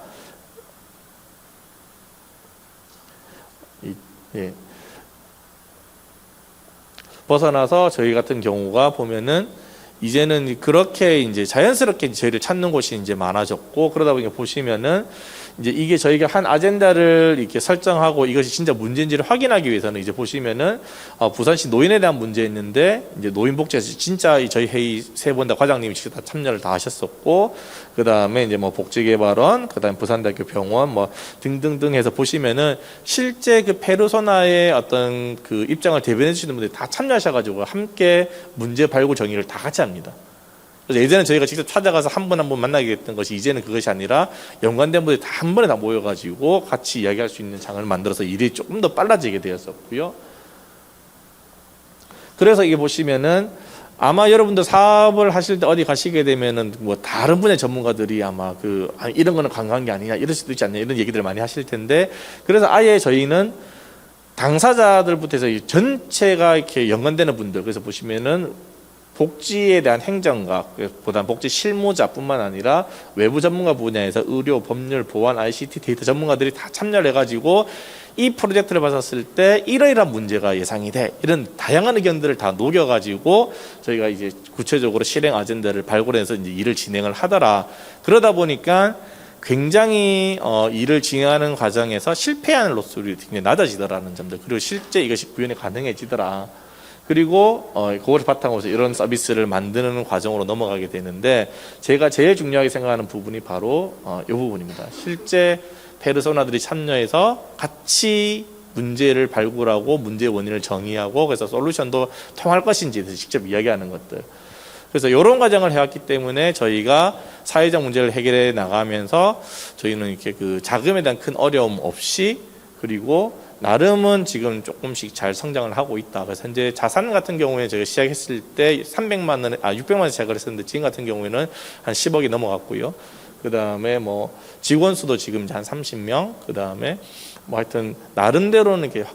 벗어나서 저희 같은 경우가 보면은 이제는 그렇게 이제 자연스럽게 저희를 찾는 곳이 이제 많아졌고 그러다 보니까 보시면은 이제 이게 저희가 한 아젠다를 이렇게 설정하고 이것이 진짜 문제인지를 확인하기 위해서는 이제 보시면은 부산시 노인에 대한 문제였는데 이제 노인복지에서 진짜 저희 회의 세 번 다 과장님이 직접 다 참여를 다 하셨었고 그 다음에 이제 뭐 복지개발원 그 다음에 부산대학교 병원 뭐 등등등 해서 보시면은 실제 그 페르소나의 어떤 그 입장을 대변해 주시는 분들이 다 참여하셔가지고 함께 문제 발굴 정의를 다 같이 합니다. 그래서 예전에 저희가 직접 찾아가서 한 분 한 분 만나게 됐던 것이 이제는 그것이 아니라 연관된 분들이 다 한 번에 다 모여가지고 같이 이야기할 수 있는 장을 만들어서 일이 조금 더 빨라지게 되었었고요. 그래서 이게 보시면은 아마 여러분들 사업을 하실 때 어디 가시게 되면은 뭐 다른 분의 전문가들이 아마 이런 거는 관광이 아니냐 이럴 수도 있지 않냐 이런 얘기들을 많이 하실 텐데 그래서 아예 저희는 당사자들부터 해서 전체가 이렇게 연관되는 분들 그래서 보시면은 복지에 대한 행정학보다는 복지 실무자뿐만 아니라 외부 전문가 분야에서 의료, 법률, 보안, ICT, 데이터 전문가들이 다 참여를 해가지고 이 프로젝트를 받았을 때 이러이러한 문제가 예상이 돼. 이런 다양한 의견들을 다 녹여가지고 저희가 이제 구체적으로 실행 아젠다를 발굴해서 이제 일을 진행을 하더라. 그러다 보니까 굉장히 일을 진행하는 과정에서 실패하는 로스율이 굉장히 낮아지더라는 점들, 그리고 실제 이것이 구현이 가능해지더라. 그리고 그걸 바탕으로 해서 이런 서비스를 만드는 과정으로 넘어가게 되는데, 제가 제일 중요하게 생각하는 부분이 바로 이 부분입니다. 실제 페르소나들이 참여해서 같이 문제를 발굴하고 문제의 원인을 정의하고 그래서 솔루션도 통할 것인지에 대해서 직접 이야기하는 것들. 그래서 이런 과정을 해왔기 때문에 저희가 사회적 문제를 해결해 나가면서 저희는 이렇게 그 자금에 대한 큰 어려움 없이, 그리고 나름은 지금 조금씩 잘 성장을 하고 있다. 그래서 현재 자산 같은 경우에 제가 시작했을 때 600만 원 시작을 했었는데 지금 같은 경우에는 한 10억이 넘어갔고요. 그 다음에 뭐 직원 수도 지금 이제 한 30명. 그 다음에 뭐 하여튼 나름대로는 이렇게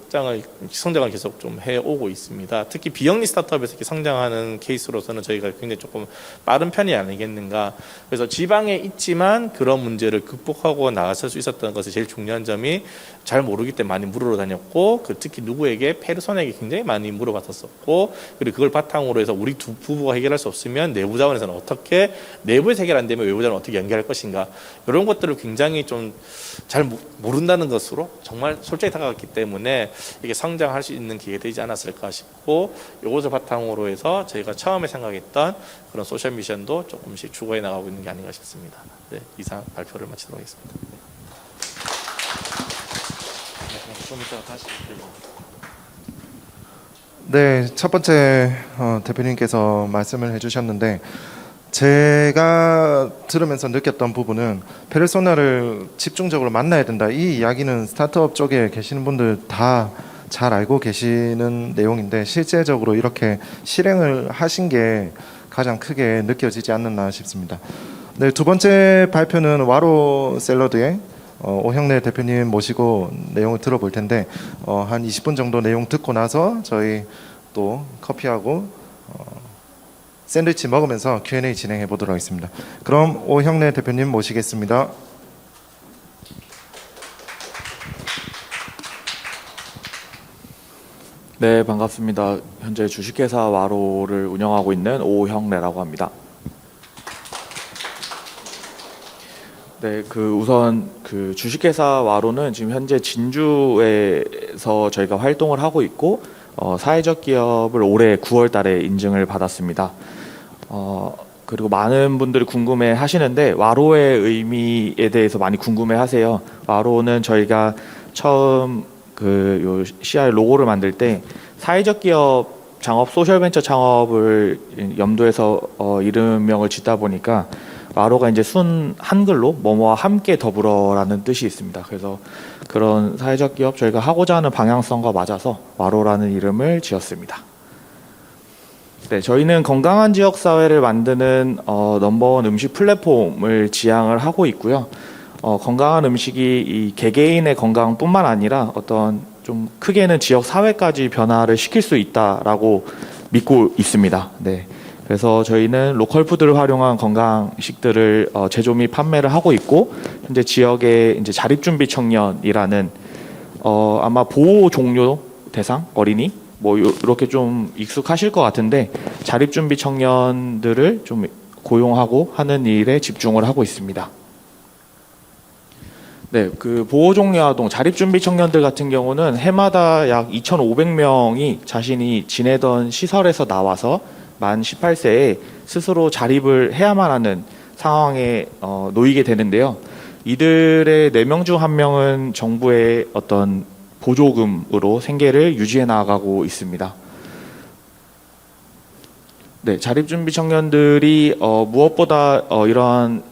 성장을 계속 좀 해오고 있습니다. 특히 비영리 스타트업에서 이렇게 성장하는 케이스로서는 저희가 굉장히 조금 빠른 편이 아니겠는가. 그래서 지방에 있지만 그런 문제를 극복하고 나갔을 수 있었던 것이 제일 중요한 점이, 잘 모르기 때문에 많이 물으러 다녔고, 특히 누구에게 페르소나에게 굉장히 많이 물어봤었고, 그리고 그걸 바탕으로 해서 우리 두 부부가 해결할 수 없으면 내부 자원에서는 어떻게, 내부에서 해결 안 되면 외부 자원을 어떻게 연결할 것인가, 이런 것들을 굉장히 좀 잘 모른다는 것으로 정말 솔직히 다가갔기 때문에 이게 성장할 수 있는 기회가 되지 않았을까 싶고, 이것을 바탕으로 해서 저희가 처음에 생각했던 그런 소셜 미션도 조금씩 추구해 나가고 있는 게 아닌가 싶습니다. 네, 이상 발표를 마치도록 하겠습니다. 네, 첫 번째 대표님께서 말씀을 해주셨는데, 제가 들으면서 느꼈던 부분은 페르소나를 집중적으로 만나야 된다. 이 이야기는 스타트업 쪽에 계시는 분들 다 잘 알고 계시는 내용인데, 실제적으로 이렇게 실행을 하신 게 가장 크게 느껴지지 않는나 싶습니다. 네, 두 번째 발표는 와로 샐러드의 오형래 대표님 모시고 내용을 들어볼 텐데, 한 20분 정도 내용 듣고 나서 저희 또 커피하고 샌드위치 먹으면서 Q&A 진행해 보도록 하겠습니다. 그럼 오형래 대표님 모시겠습니다. 네, 반갑습니다. 현재 주식회사 와로를 운영하고 있는 오형래라고 합니다. 네, 우선 주식회사 와로는 지금 현재 진주에서 저희가 활동을 하고 있고, 사회적 기업을 올해 9월 달에 인증을 받았습니다. 그리고 많은 분들이 궁금해 하시는데, 와로의 의미에 대해서 많이 궁금해 하세요. 와로는 저희가 처음 요 CR 로고를 만들 때 사회적 기업 창업, 소셜벤처 창업을 염두에서 이름명을 짓다 보니까, 와로가 이제 순 한글로 뭐뭐와 함께 더불어라는 뜻이 있습니다. 그래서 그런 사회적 기업 저희가 하고자 하는 방향성과 맞아서 와로라는 이름을 지었습니다. 네, 저희는 건강한 지역 사회를 만드는 넘버원 음식 플랫폼을 지향을 하고 있고요. 건강한 음식이 이 개개인의 건강뿐만 아니라 어떤 좀 크게는 지역 사회까지 변화를 시킬 수 있다라고 믿고 있습니다. 네. 그래서 저희는 로컬 푸드를 활용한 건강식들을 제조 및 판매를 하고 있고, 현재 지역의 이제 자립준비 청년이라는 아마 보호 종료 대상 어린이 뭐 이렇게 좀 익숙하실 것 같은데, 자립준비 청년들을 좀 고용하고 하는 일에 집중을 하고 있습니다. 네, 보호종료 아동, 자립준비 청년들 같은 경우는 해마다 약 2,500명이 자신이 지내던 시설에서 나와서 만 18세에 스스로 자립을 해야만 하는 상황에 놓이게 되는데요. 이들의 4명 중 1명은 정부의 어떤 보조금으로 생계를 유지해 나가고 있습니다. 네, 자립준비 청년들이 무엇보다 이러한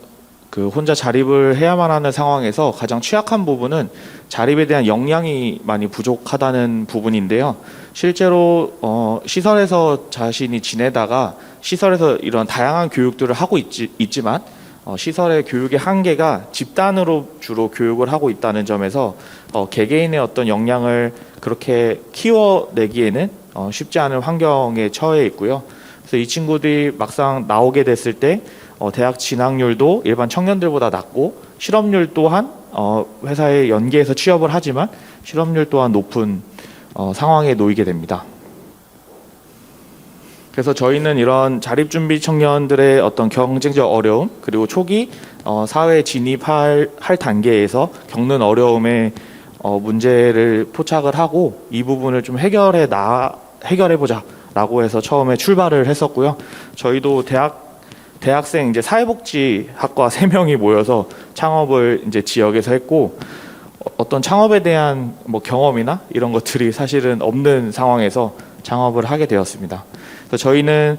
혼자 자립을 해야만 하는 상황에서 가장 취약한 부분은 자립에 대한 역량이 많이 부족하다는 부분인데요. 실제로 시설에서 자신이 지내다가 시설에서 이런 다양한 교육들을 하고 있지만 시설의 교육의 한계가 집단으로 주로 교육을 하고 있다는 점에서 개개인의 어떤 역량을 그렇게 키워내기에는 쉽지 않은 환경에 처해 있고요. 그래서 이 친구들이 막상 나오게 됐을 때 대학 진학률도 일반 청년들보다 낮고 실업률 또한 회사에 연계해서 취업을 하지만 실업률 또한 높은 상황에 놓이게 됩니다. 그래서 저희는 이런 자립준비 청년들의 어떤 경쟁적 어려움 그리고 초기 사회에 진입할 단계에서 겪는 어려움에 문제를 포착을 하고 이 부분을 좀 해결해 보자라고 해서 처음에 출발을 했었고요. 저희도 대학생 이제 사회복지학과 3명이 모여서 창업을 이제 지역에서 했고 어떤 창업에 대한 뭐 경험이나 이런 것들이 사실은 없는 상황에서 창업을 하게 되었습니다. 그래서 저희는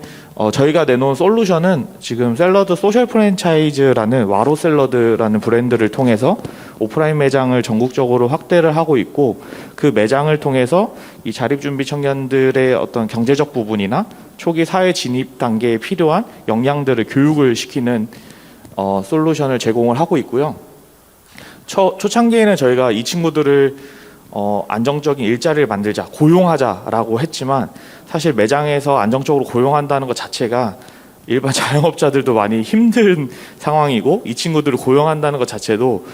저희가 내놓은 솔루션은 지금 샐러드 소셜 프랜차이즈라는 와로 샐러드라는 브랜드를 통해서 오프라인 매장을 전국적으로 확대를 하고 있고 그 매장을 통해서 이 자립준비 청년들의 어떤 경제적 부분이나 초기 사회 진입 단계에 필요한 역량들을 교육을 시키는 솔루션을 제공을 하고 있고요. 초창기에는 저희가 이 친구들을 안정적인 일자리를 만들자, 고용하자라고 했지만 사실 매장에서 안정적으로 고용한다는 것 자체가 일반 자영업자들도 많이 힘든 상황이고 이 친구들을 고용한다는 것 자체도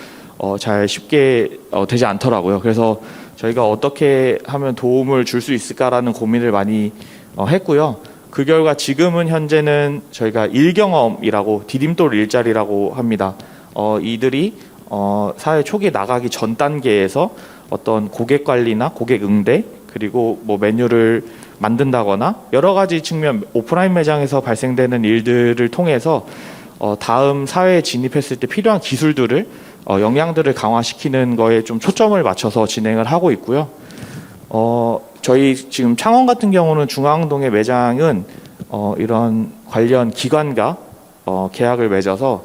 잘 쉽게 되지 않더라고요. 그래서 저희가 어떻게 하면 도움을 줄 수 있을까라는 고민을 많이 했고요. 그 결과 지금은 현재는 저희가 일경험이라고 디딤돌 일자리라고 합니다. 이들이 사회 초기 나가기 전 단계에서 어떤 고객 관리나 고객 응대 그리고 뭐 메뉴를 만든다거나 여러 가지 측면 오프라인 매장에서 발생되는 일들을 통해서 다음 사회에 진입했을 때 필요한 기술들을 역량들을 강화시키는 거에 좀 초점을 맞춰서 진행을 하고 있고요. 저희 지금 창원 같은 경우는 중앙동의 매장은 이런 관련 기관과 계약을 맺어서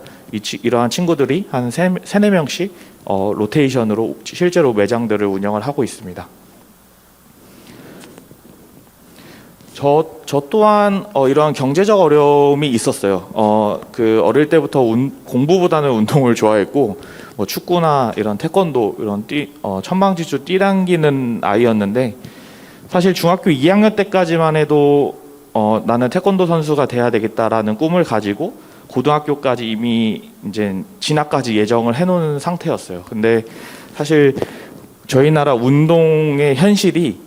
이러한 친구들이 한 3-4명씩 로테이션으로 실제로 매장들을 운영을 하고 있습니다. 저 또한 이러한 경제적 어려움이 있었어요. 어릴 때부터 공부보다는 운동을 좋아했고 뭐 축구나 이런 태권도 이런 천방지축 뛰당기는 아이였는데 사실 중학교 2학년 때까지만 해도 나는 태권도 선수가 돼야 되겠다라는 꿈을 가지고 고등학교까지 이미 이제 진학까지 예정을 해놓은 상태였어요. 근데 사실 저희 나라 운동의 현실이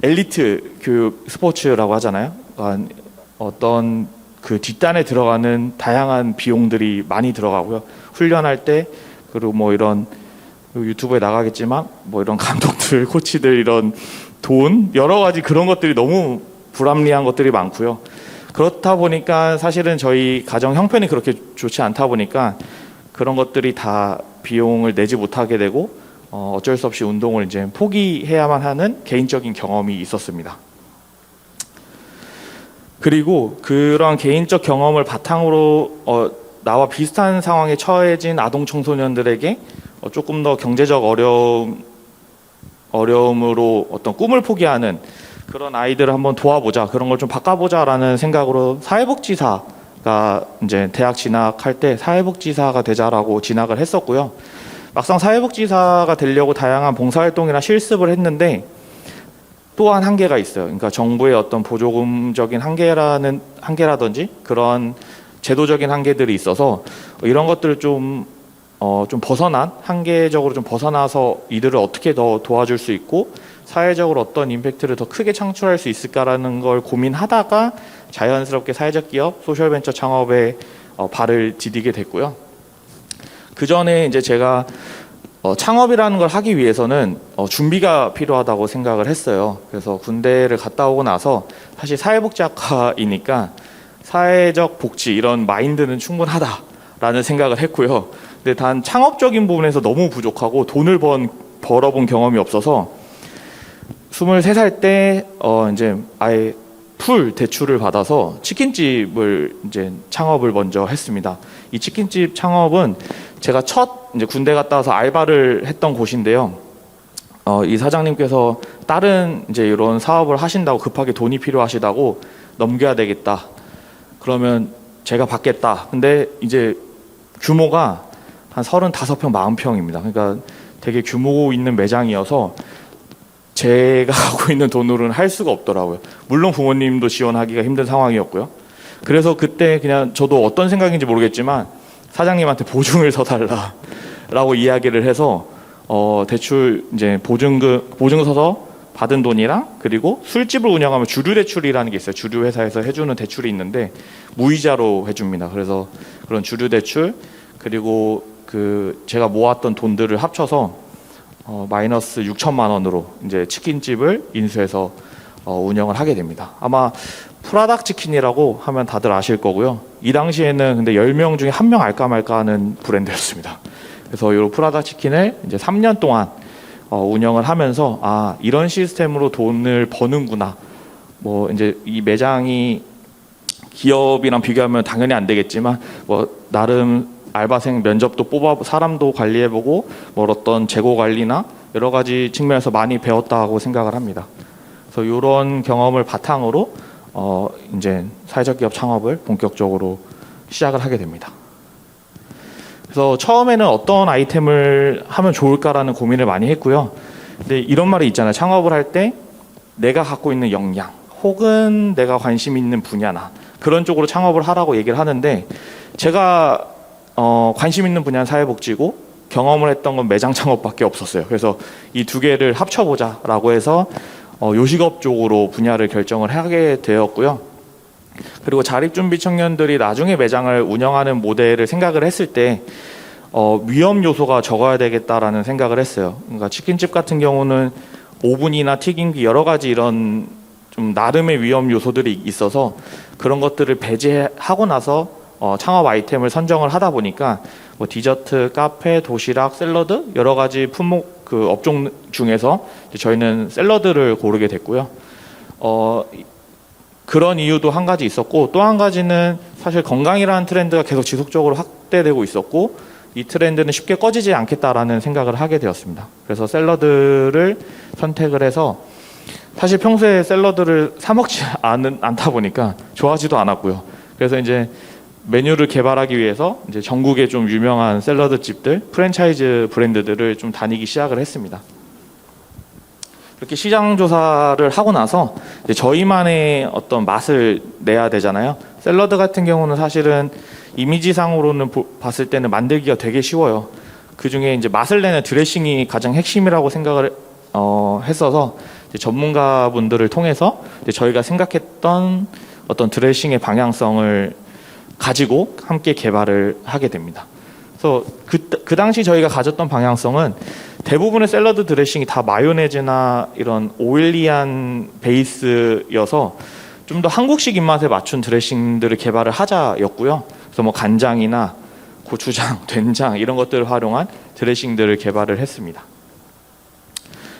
엘리트 교육 스포츠라고 하잖아요. 그러니까 어떤 그 뒷단에 들어가는 다양한 비용들이 많이 들어가고요. 훈련할 때 그리고 뭐 이런 유튜브에 나가겠지만 뭐 이런 감독들, 코치들 이런 돈 여러 가지 그런 것들이 너무 불합리한 것들이 많고요. 그렇다 보니까 사실은 저희 가정 형편이 그렇게 좋지 않다 보니까 그런 것들이 다 비용을 내지 못하게 되고 어쩔 수 없이 운동을 이제 포기해야만 하는 개인적인 경험이 있었습니다. 그리고 그런 개인적 경험을 바탕으로 나와 비슷한 상황에 처해진 아동 청소년들에게 조금 더 경제적 어려움으로 어떤 꿈을 포기하는 그런 아이들을 한번 도와보자, 그런 걸 좀 바꿔보자라는 생각으로 사회복지사가 이제 대학 진학할 때 사회복지사가 되자라고 진학을 했었고요. 막상 사회복지사가 되려고 다양한 봉사활동이나 실습을 했는데 또한 한계가 있어요. 그러니까 정부의 어떤 보조금적인 한계라든지 그런 제도적인 한계들이 있어서 이런 것들을 좀 한계적으로 좀 벗어나서 이들을 어떻게 더 도와줄 수 있고 사회적으로 어떤 임팩트를 더 크게 창출할 수 있을까라는 걸 고민하다가 자연스럽게 사회적 기업, 소셜벤처 창업에 발을 디디게 됐고요. 그 전에 이제 제가 창업이라는 걸 하기 위해서는 준비가 필요하다고 생각을 했어요. 그래서 군대를 갔다 오고 나서 사실 사회복지학과이니까 사회적 복지 이런 마인드는 충분하다라는 생각을 했고요. 근데 단 창업적인 부분에서 너무 부족하고 돈을 벌어본 경험이 없어서 23살 때 이제 아예 풀 대출을 받아서 치킨집을 이제 창업을 먼저 했습니다. 이 치킨집 창업은 제가 이제 군대 갔다 와서 알바를 했던 곳인데요. 이 사장님께서 다른 이제 이런 사업을 하신다고 급하게 돈이 필요하시다고 넘겨야 되겠다. 그러면 제가 받겠다. 근데 이제 규모가 한 35평, 40평입니다. 그러니까 되게 규모 있는 매장이어서 제가 갖고 있는 돈으로는 할 수가 없더라고요. 물론 부모님도 지원하기가 힘든 상황이었고요. 그래서 그때 그냥 저도 어떤 생각인지 모르겠지만 사장님한테 보증을 서달라라고 이야기를 해서 대출 이제 보증 서서 받은 돈이랑 그리고 술집을 운영하면 주류 대출이라는 게 있어요. 주류 회사에서 해주는 대출이 있는데 무이자로 해줍니다. 그래서 그런 주류 대출 그리고 그 제가 모았던 돈들을 합쳐서 마이너스 6천만 원으로 이제 치킨집을 인수해서 운영을 하게 됩니다. 아마 프라닭 치킨이라고 하면 다들 아실 거고요. 이 당시에는 근데 10명 중에 1명 알까 말까 하는 브랜드였습니다. 그래서 이 프라닭 치킨을 이제 3년 동안 운영을 하면서 아 이런 시스템으로 돈을 버는구나. 뭐 이제 이 매장이 기업이랑 비교하면 당연히 안 되겠지만 뭐 나름 알바생 면접도 뽑아 사람도 관리해보고 뭐 어떤 재고 관리나 여러 가지 측면에서 많이 배웠다고 생각을 합니다. 그래서 이런 경험을 바탕으로 이제 사회적 기업 창업을 본격적으로 시작을 하게 됩니다. 그래서 처음에는 어떤 아이템을 하면 좋을까라는 고민을 많이 했고요. 근데 이런 말이 있잖아요. 창업을 할 때 내가 갖고 있는 역량 혹은 내가 관심 있는 분야나 그런 쪽으로 창업을 하라고 얘기를 하는데 제가 관심 있는 분야는 사회복지고 경험을 했던 건 매장 창업밖에 없었어요. 그래서 이 두 개를 합쳐보자라고 해서 요식업 쪽으로 분야를 결정을 하게 되었고요. 그리고 자립준비 청년들이 나중에 매장을 운영하는 모델을 생각을 했을 때 위험 요소가 적어야 되겠다라는 생각을 했어요. 그러니까 치킨집 같은 경우는 오븐이나 튀김기 여러 가지 이런 좀 나름의 위험 요소들이 있어서 그런 것들을 배제하고 나서 창업 아이템을 선정을 하다 보니까 뭐 디저트, 카페, 도시락, 샐러드 여러 가지 품목 그 업종 중에서 저희는 샐러드를 고르게 됐고요. 그런 이유도 한 가지 있었고 또 한 가지는 사실 건강이라는 트렌드가 계속 지속적으로 확대되고 있었고 이 트렌드는 쉽게 꺼지지 않겠다라는 생각을 하게 되었습니다. 그래서 샐러드를 선택을 해서 사실 평소에 샐러드를 사 먹지 않다 보니까 좋아하지도 않았고요. 그래서 이제 메뉴를 개발하기 위해서 이제 전국에 좀 유명한 샐러드 집들, 프랜차이즈 브랜드들을 좀 다니기 시작을 했습니다. 이렇게 시장 조사를 하고 나서 이제 저희만의 어떤 맛을 내야 되잖아요. 샐러드 같은 경우는 사실은 이미지상으로는 봤을 때는 만들기가 되게 쉬워요. 그 중에 이제 맛을 내는 드레싱이 가장 핵심이라고 생각을 했어서 이제 전문가분들을 통해서 이제 저희가 생각했던 어떤 드레싱의 방향성을 가지고 함께 개발을 하게 됩니다. 그래서 그 당시 저희가 가졌던 방향성은 대부분의 샐러드 드레싱이 다 마요네즈나 이런 오일리한 베이스여서 좀 더 한국식 입맛에 맞춘 드레싱들을 개발을 하자였고요. 그래서 뭐 간장이나 고추장, 된장 이런 것들을 활용한 드레싱들을 개발을 했습니다.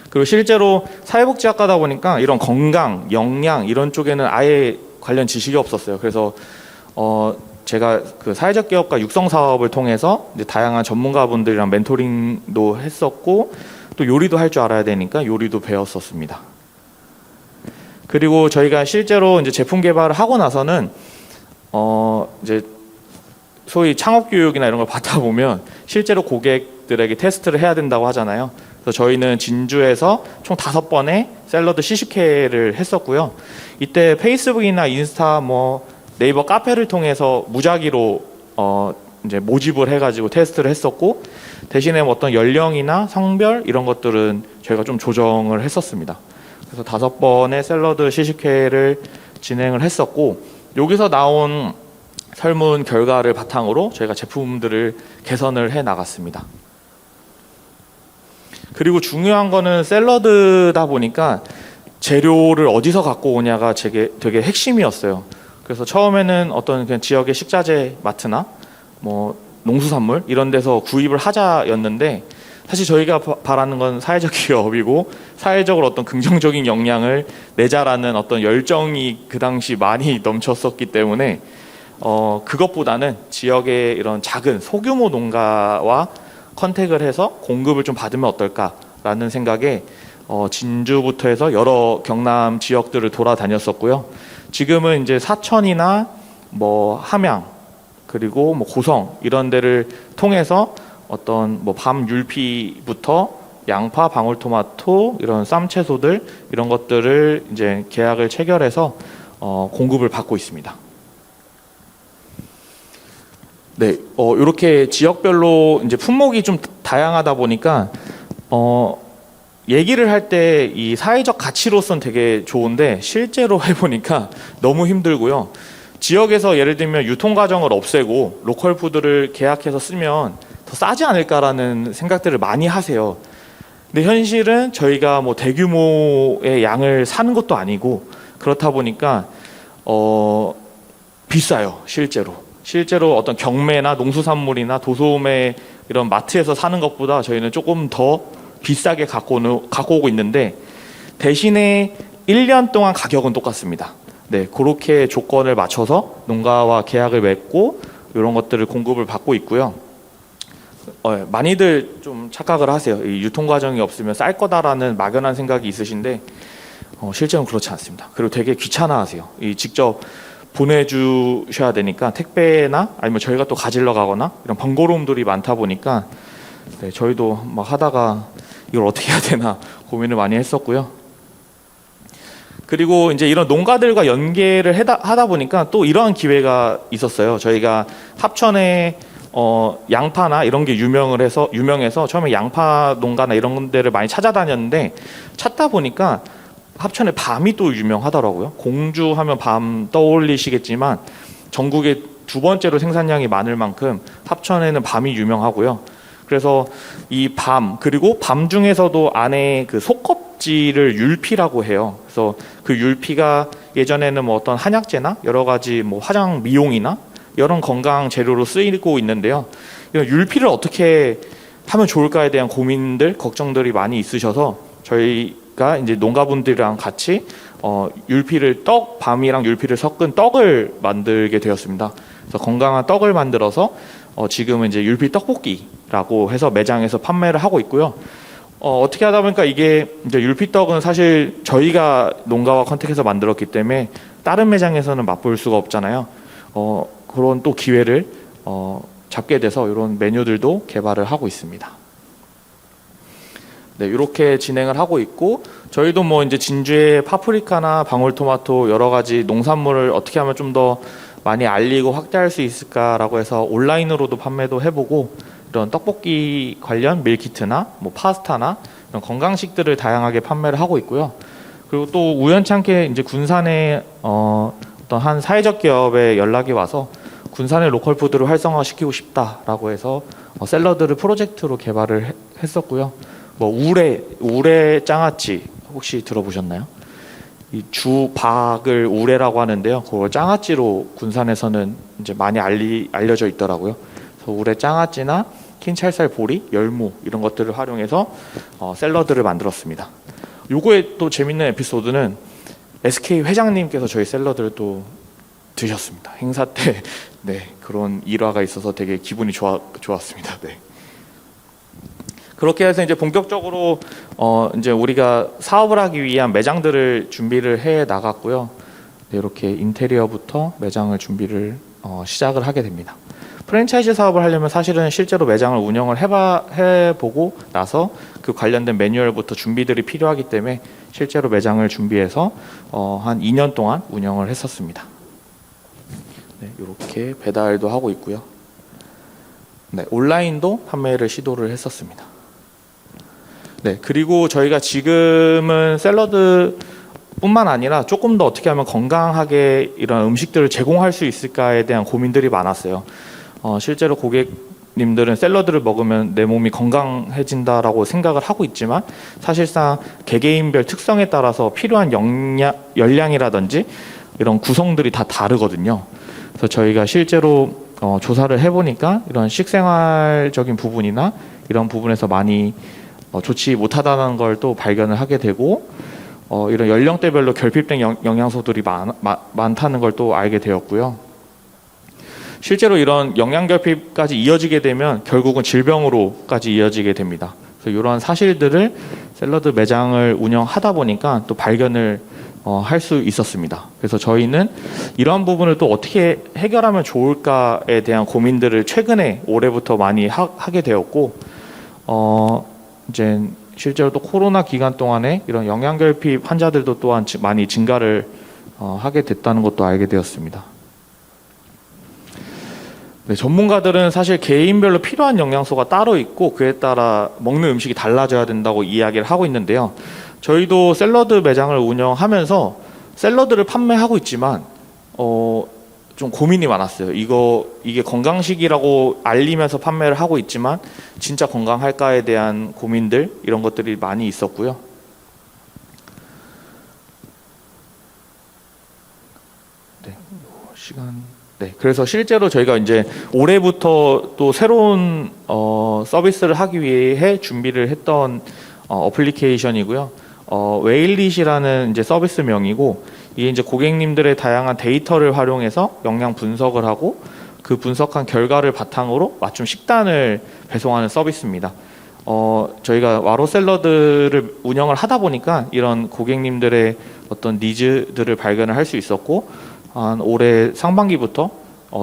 그리고 실제로 사회복지학과다 보니까 이런 건강, 영양 이런 쪽에는 아예 관련 지식이 없었어요. 그래서 제가 그 사회적 기업가 육성 사업을 통해서 이제 다양한 전문가분들이랑 멘토링도 했었고 또 요리도 할 줄 알아야 되니까 요리도 배웠었습니다. 그리고 저희가 실제로 이제 제품 개발을 하고 나서는 이제 소위 창업 교육이나 이런 걸 받다 보면 실제로 고객들에게 테스트를 해야 된다고 하잖아요. 그래서 저희는 진주에서 총 5번의 샐러드 시식회를 했었고요. 이때 페이스북이나 인스타 뭐 네이버 카페를 통해서 무작위로 이제 모집을 해가지고 테스트를 했었고 대신에 뭐 어떤 연령이나 성별 이런 것들은 저희가 좀 조정을 했었습니다. 그래서 5번의 샐러드 시식회를 진행을 했었고 여기서 나온 설문 결과를 바탕으로 저희가 제품들을 개선을 해 나갔습니다. 그리고 중요한 거는 샐러드다 보니까 재료를 어디서 갖고 오냐가 되게 핵심이었어요. 그래서 처음에는 어떤 그냥 지역의 식자재 마트나 뭐 농수산물 이런 데서 구입을 하자였는데 사실 저희가 바라는 건 사회적 기업이고 사회적으로 어떤 긍정적인 영향을 내자라는 어떤 열정이 그 당시 많이 넘쳤었기 때문에 그것보다는 지역의 이런 작은 소규모 농가와 컨택을 해서 공급을 좀 받으면 어떨까라는 생각에 진주부터 해서 여러 경남 지역들을 돌아다녔었고요. 지금은 이제 사천이나 뭐 함양 그리고 뭐 고성 이런 데를 통해서 어떤 뭐 밤 율피부터 양파, 방울토마토 이런 쌈채소들 이런 것들을 이제 계약을 체결해서 공급을 받고 있습니다. 네, 이렇게 지역별로 이제 품목이 좀 다양하다 보니까 얘기를 할 때 이 사회적 가치로선 되게 좋은데 실제로 해보니까 너무 힘들고요. 지역에서 예를 들면 유통 과정을 없애고 로컬 푸드를 계약해서 쓰면 더 싸지 않을까라는 생각들을 많이 하세요. 근데 현실은 저희가 뭐 대규모의 양을 사는 것도 아니고 그렇다 보니까 비싸요. 실제로 어떤 경매나 농수산물이나 도소매 이런 마트에서 사는 것보다 저희는 조금 더 비싸게 갖고 오고 있는데 대신에 1년 동안 가격은 똑같습니다. 네, 그렇게 조건을 맞춰서 농가와 계약을 맺고 이런 것들을 공급을 받고 있고요. 많이들 좀 착각을 하세요. 이 유통 과정이 없으면 쌀 거다라는 막연한 생각이 있으신데 실제로는 그렇지 않습니다. 그리고 되게 귀찮아하세요. 이 직접 보내주셔야 되니까 택배나 아니면 저희가 또 가지러 가거나 이런 번거로움들이 많다 보니까 네, 저희도 막 하다가 이걸 어떻게 해야 되나 고민을 많이 했었고요. 그리고 이제 이런 농가들과 연계를 하다 보니까 또 이러한 기회가 있었어요. 저희가 합천에 양파나 이런 게 유명해서 처음에 양파 농가나 이런 데를 많이 찾아다녔는데 찾다 보니까 합천에 밤이 또 유명하더라고요. 공주하면 밤 떠올리시겠지만 전국에 두 번째로 생산량이 많을 만큼 합천에는 밤이 유명하고요. 그래서 이 밤, 그리고 밤 중에서도 안에 그 속껍질을 율피라고 해요. 그래서 그 율피가 예전에는 뭐 어떤 한약재나 여러 가지 뭐 화장 미용이나 이런 건강 재료로 쓰이고 있는데요. 이런 율피를 어떻게 하면 좋을까에 대한 고민들, 걱정들이 많이 있으셔서 저희가 이제 농가분들이랑 같이 밤이랑 율피를 섞은 떡을 만들게 되었습니다. 그래서 건강한 떡을 만들어서 지금은 이제 율피 떡볶이라고 해서 매장에서 판매를 하고 있고요. 어떻게 하다 보니까 이게 이제 율피떡은 사실 저희가 농가와 컨택해서 만들었기 때문에 다른 매장에서는 맛볼 수가 없잖아요. 그런 또 기회를 잡게 돼서 이런 메뉴들도 개발을 하고 있습니다. 네, 이렇게 진행을 하고 있고 저희도 뭐 이제 진주의 파프리카나 방울토마토 여러 가지 농산물을 어떻게 하면 좀 더 많이 알리고 확대할 수 있을까라고 해서 온라인으로도 판매도 해보고 이런 떡볶이 관련 밀키트나 뭐 파스타나 이런 건강식들을 다양하게 판매를 하고 있고요. 그리고 또 우연찮게 이제 군산에 어떤 한 사회적 기업에 연락이 와서 군산의 로컬 푸드를 활성화시키고 싶다라고 해서 샐러드를 프로젝트로 개발을 했었고요. 뭐 우레 장아찌 혹시 들어보셨나요? 이 주박을 우레라고 하는데요. 그걸 장아찌로 군산에서는 이제 많이 알려져 있더라고요. 그래서 우레 장아찌나 흰 찰쌀 보리, 열무 이런 것들을 활용해서 샐러드를 만들었습니다. 요거에 또 재밌는 에피소드는 SK 회장님께서 저희 샐러드를 또 드셨습니다. 행사 때 네, 그런 일화가 있어서 되게 기분이 좋았습니다. 네. 그렇게 해서 이제 본격적으로 이제 우리가 사업을 하기 위한 매장들을 준비를 해 나갔고요. 네, 이렇게 인테리어부터 매장을 준비를 시작을 하게 됩니다. 프랜차이즈 사업을 하려면 사실은 실제로 매장을 운영을 해보고 나서 그 관련된 매뉴얼부터 준비들이 필요하기 때문에 실제로 매장을 준비해서 한 2년 동안 운영을 했었습니다. 네, 이렇게 배달도 하고 있고요. 네, 온라인도 판매를 시도를 했었습니다. 네, 그리고 저희가 지금은 샐러드 뿐만 아니라 조금 더 어떻게 하면 건강하게 이런 음식들을 제공할 수 있을까에 대한 고민들이 많았어요. 실제로 고객님들은 샐러드를 먹으면 내 몸이 건강해진다라고 생각을 하고 있지만 사실상 개개인별 특성에 따라서 필요한 열량이라든지 이런 구성들이 다 다르거든요. 그래서 저희가 실제로 조사를 해보니까 이런 식생활적인 부분이나 이런 부분에서 많이 좋지 못하다는 걸 또 발견을 하게 되고 이런 연령대별로 결핍된 영양소들이 많다는 걸 또 알게 되었고요. 실제로 이런 영양 결핍까지 이어지게 되면 결국은 질병으로까지 이어지게 됩니다. 그래서 이러한 사실들을 샐러드 매장을 운영하다 보니까 또 발견을 할 수 있었습니다. 그래서 저희는 이러한 부분을 또 어떻게 해결하면 좋을까에 대한 고민들을 최근에 올해부터 많이 하게 되었고 이제 실제로 또 코로나 기간 동안에 이런 영양결핍 환자들도 또한 많이 증가를 하게 됐다는 것도 알게 되었습니다. 네, 전문가들은 사실 개인별로 필요한 영양소가 따로 있고 그에 따라 먹는 음식이 달라져야 된다고 이야기를 하고 있는데요. 저희도 샐러드 매장을 운영하면서 샐러드를 판매하고 있지만 좀 고민이 많았어요. 이게 건강식이라고 알리면서 판매를 하고 있지만 진짜 건강할까에 대한 고민들 이런 것들이 많이 있었고요. 네, 네, 그래서 실제로 저희가 이제 올해부터 또 새로운 서비스를 하기 위해 준비를 했던 어플리케이션이고요. 웨일릿이라는 이제 서비스명이고 이게 이제 고객님들의 다양한 데이터를 활용해서 영양 분석을 하고 그 분석한 결과를 바탕으로 맞춤 식단을 배송하는 서비스입니다. 저희가 와로 샐러드를 운영을 하다 보니까 이런 고객님들의 어떤 니즈들을 발견을 할 수 있었고 한 올해 상반기부터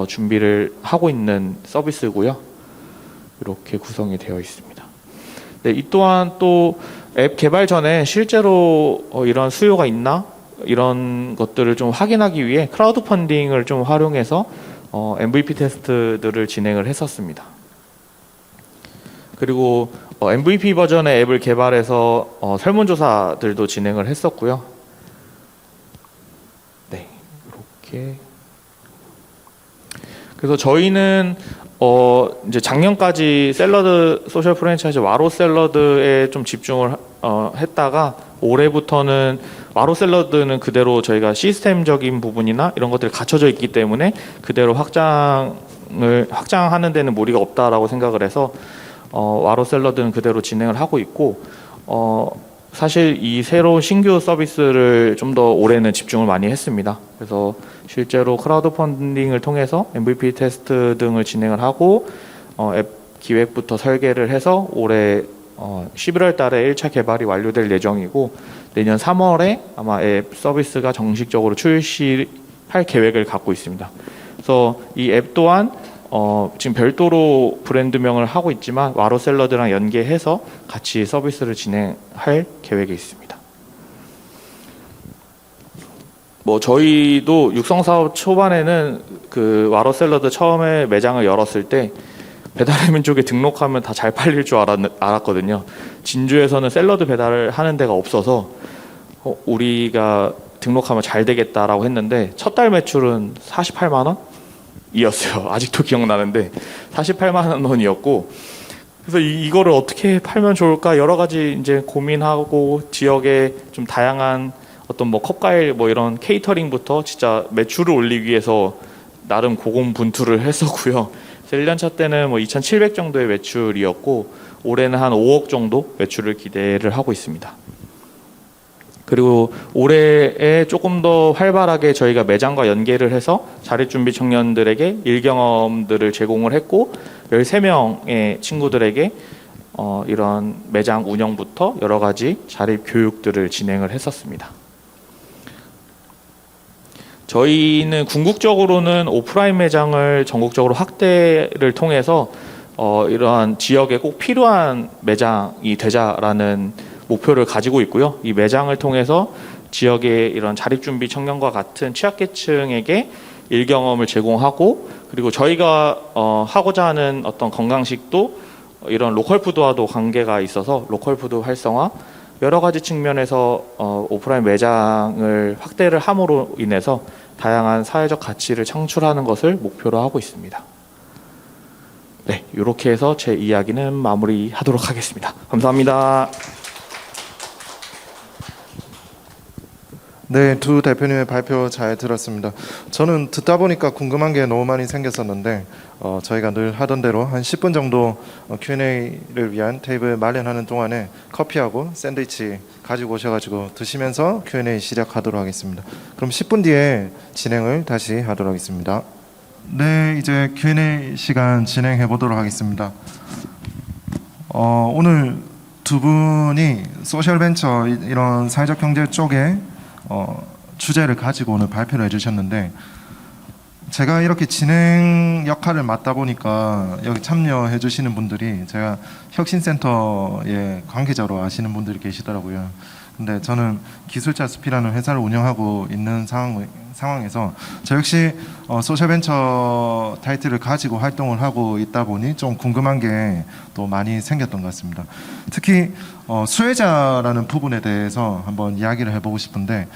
준비를 하고 있는 서비스고요. 이렇게 구성이 되어 있습니다. 네, 이 또한 또 앱 개발 전에 실제로 이런 수요가 있나 이런 것들을 좀 확인하기 위해 크라우드 펀딩을 좀 활용해서 MVP 테스트들을 진행을 했었습니다. 그리고 MVP 버전의 앱을 개발해서 설문조사들도 진행을 했었고요. 네, 이렇게. 그래서 저희는 이제 작년까지 샐러드 소셜 프랜차이즈 와로 샐러드에 좀 집중을 했다가 올해부터는 와로 샐러드는 그대로 저희가 시스템적인 부분이나 이런 것들이 갖춰져 있기 때문에 그대로 확장하는 데는 무리가 없다라고 생각을 해서 와로 샐러드는 그대로 진행을 하고 있고 사실 이 새로운 신규 서비스를 좀 더 올해는 집중을 많이 했습니다. 그래서 실제로 크라우드 펀딩을 통해서 MVP 테스트 등을 진행을 하고 앱 기획부터 설계를 해서 올해 11월 달에 1차 개발이 완료될 예정이고 내년 3월에 아마 앱 서비스가 정식적으로 출시할 계획을 갖고 있습니다. 그래서 이 앱 또한 지금 별도로 브랜드명을 하고 있지만 와로 샐러드랑 연계해서 같이 서비스를 진행할 계획이 있습니다. 뭐 저희도 육성 사업 초반에는 그 와로 샐러드 처음에 매장을 열었을 때 배달의민 쪽에 등록하면 다 잘 팔릴 줄 알았거든요. 진주에서는 샐러드 배달을 하는 데가 없어서 우리가 등록하면 잘 되겠다라고 했는데 첫 달 매출은 48만 원? 이었어요. 아직도 기억나는데 48만 원이었고 그래서 이거를 어떻게 팔면 좋을까 여러 가지 이제 고민하고 지역에 좀 다양한 어떤 뭐 컵과일 뭐 이런 케이터링부터 진짜 매출을 올리기 위해서 나름 고군분투를 했었고요. 그래서 1년차 때는 뭐 2,700 정도의 매출이었고 올해는 한 5억 정도 매출을 기대를 하고 있습니다. 그리고 올해에 조금 더 활발하게 저희가 매장과 연계를 해서 자립준비 청년들에게 일경험들을 제공을 했고 13명의 친구들에게 이런 매장 운영부터 여러 가지 자립 교육들을 진행을 했었습니다. 저희는 궁극적으로는 오프라인 매장을 전국적으로 확대를 통해서 이러한 지역에 꼭 필요한 매장이 되자라는 목표를 가지고 있고요. 이 매장을 통해서 지역의 이런 자립준비 청년과 같은 취약계층에게 일경험을 제공하고 그리고 저희가 하고자 하는 어떤 건강식도 이런 로컬푸드와도 관계가 있어서 로컬푸드 활성화 여러 가지 측면에서 오프라인 매장을 확대를 함으로 인해서 다양한 사회적 가치를 창출하는 것을 목표로 하고 있습니다. 네, 이렇게 해서 제 이야기는 마무리하도록 하겠습니다. 감사합니다. 네, 두 대표님의 발표 잘 들었습니다. 저는 듣다 보니까 궁금한 게 너무 많이 생겼었는데 저희가 늘 하던 대로 한 10분 정도 Q&A를 위한 테이블 마련하는 동안에 커피하고 샌드위치 가지고 오셔가지고 드시면서 Q&A 시작하도록 하겠습니다. 그럼 10분 뒤에 진행을 다시 하도록 하겠습니다. 네, 이제 Q&A 시간 진행해 보도록 하겠습니다. 오늘 두 분이 소셜벤처 이런 사회적 경제 쪽에 주제를 가지고 오늘 발표를 해주셨는데 제가 이렇게 진행 역할을 맡다 보니까 여기 참여해 주시는 분들이 제가 혁신센터의 관계자로 아시는 분들이 계시더라고요. 근데 저는 기술자 숲이라는 회사를 운영하고 있는 상황 상황에서 저 역시 소셜벤처 타이틀을 가지고 활동을 하고 있다 보니 좀 궁금한 게 또 많이 생겼던 것 같습니다. 특히 수혜자라는 부분에 대해서 한번 이야기를 해보고 싶은데,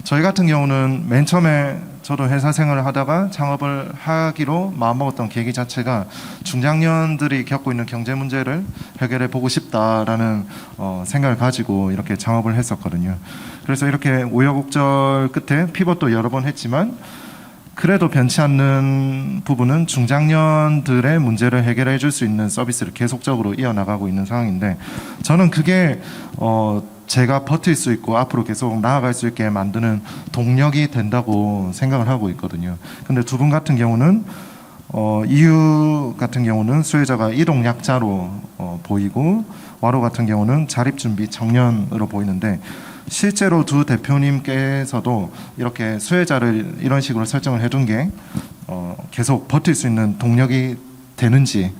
저희 같은 경우는 맨 처음에 저도 회사 생활을 하다가 창업을 하기로 마음먹었던 계기 자체가 중장년들이 겪고 있는 경제 문제를 해결해 보고 싶다라는 생각을 가지고 이렇게 창업을 했었거든요. 그래서 이렇게 우여곡절 끝에 피벗도 여러 번 했지만 그래도 변치 않는 부분은 중장년들의 문제를 해결해 줄 수 있는 서비스를 계속적으로 이어나가고 있는 상황인데, 저는 그게 제가 버틸 수 있고 앞으로 계속 나아갈 수 있게 만드는 동력이 된다고 생각을 하고 있거든요. 근데 두 분 같은 경우는 이유 같은 경우는 수혜자가 이동약자로 보이고, 와로 같은 경우는 자립준비 청년으로 보이는데, 실제로 두 대표님께서도 이렇게 수혜자를 이런 식으로 설정을 해둔 게 계속 버틸 수 있는 동력이 되는지,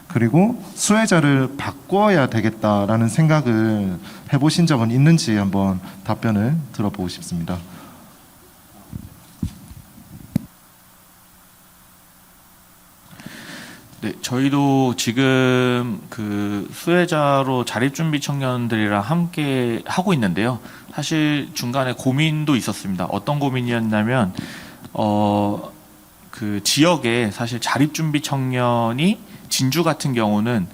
그리고 수혜자를 바꿔야 되겠다라는 생각을 해보신 적은 있는지 한번 답변을 들어보고 싶습니다. 네, 저희도 지금 그 수혜자로 자립준비 청년들이랑 함께 하고 있는데요. 사실 중간에 고민도 있었습니다. 어떤 고민이었냐면, 그 지역에 사실 자립준비 청년이 진주 같은 경우는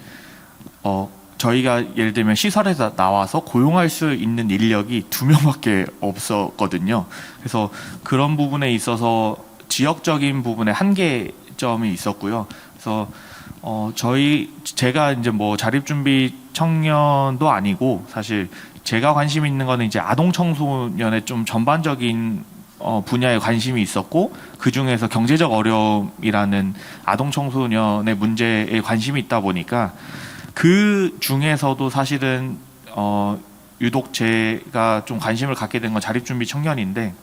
저희가 예를 들면 시설에서 나와서 고용할 수 있는 인력이 2명밖에 없었거든요. 그래서 그런 부분에 있어서 지역적인 부분에 한계점이 있었고요. 그래서 제가 이제 뭐 자립준비 청년도 아니고, 사실 제가 관심 있는 거는 이제 아동 청소년의 좀 전반적인 분야에 관심이 있었고, 그 중에서 경제적 어려움이라는 아동 청소년의 문제에 관심이 있다 보니까, 그 중에서도 사실은 유독 제가 좀 관심을 갖게 된 건 자립준비 청년인데,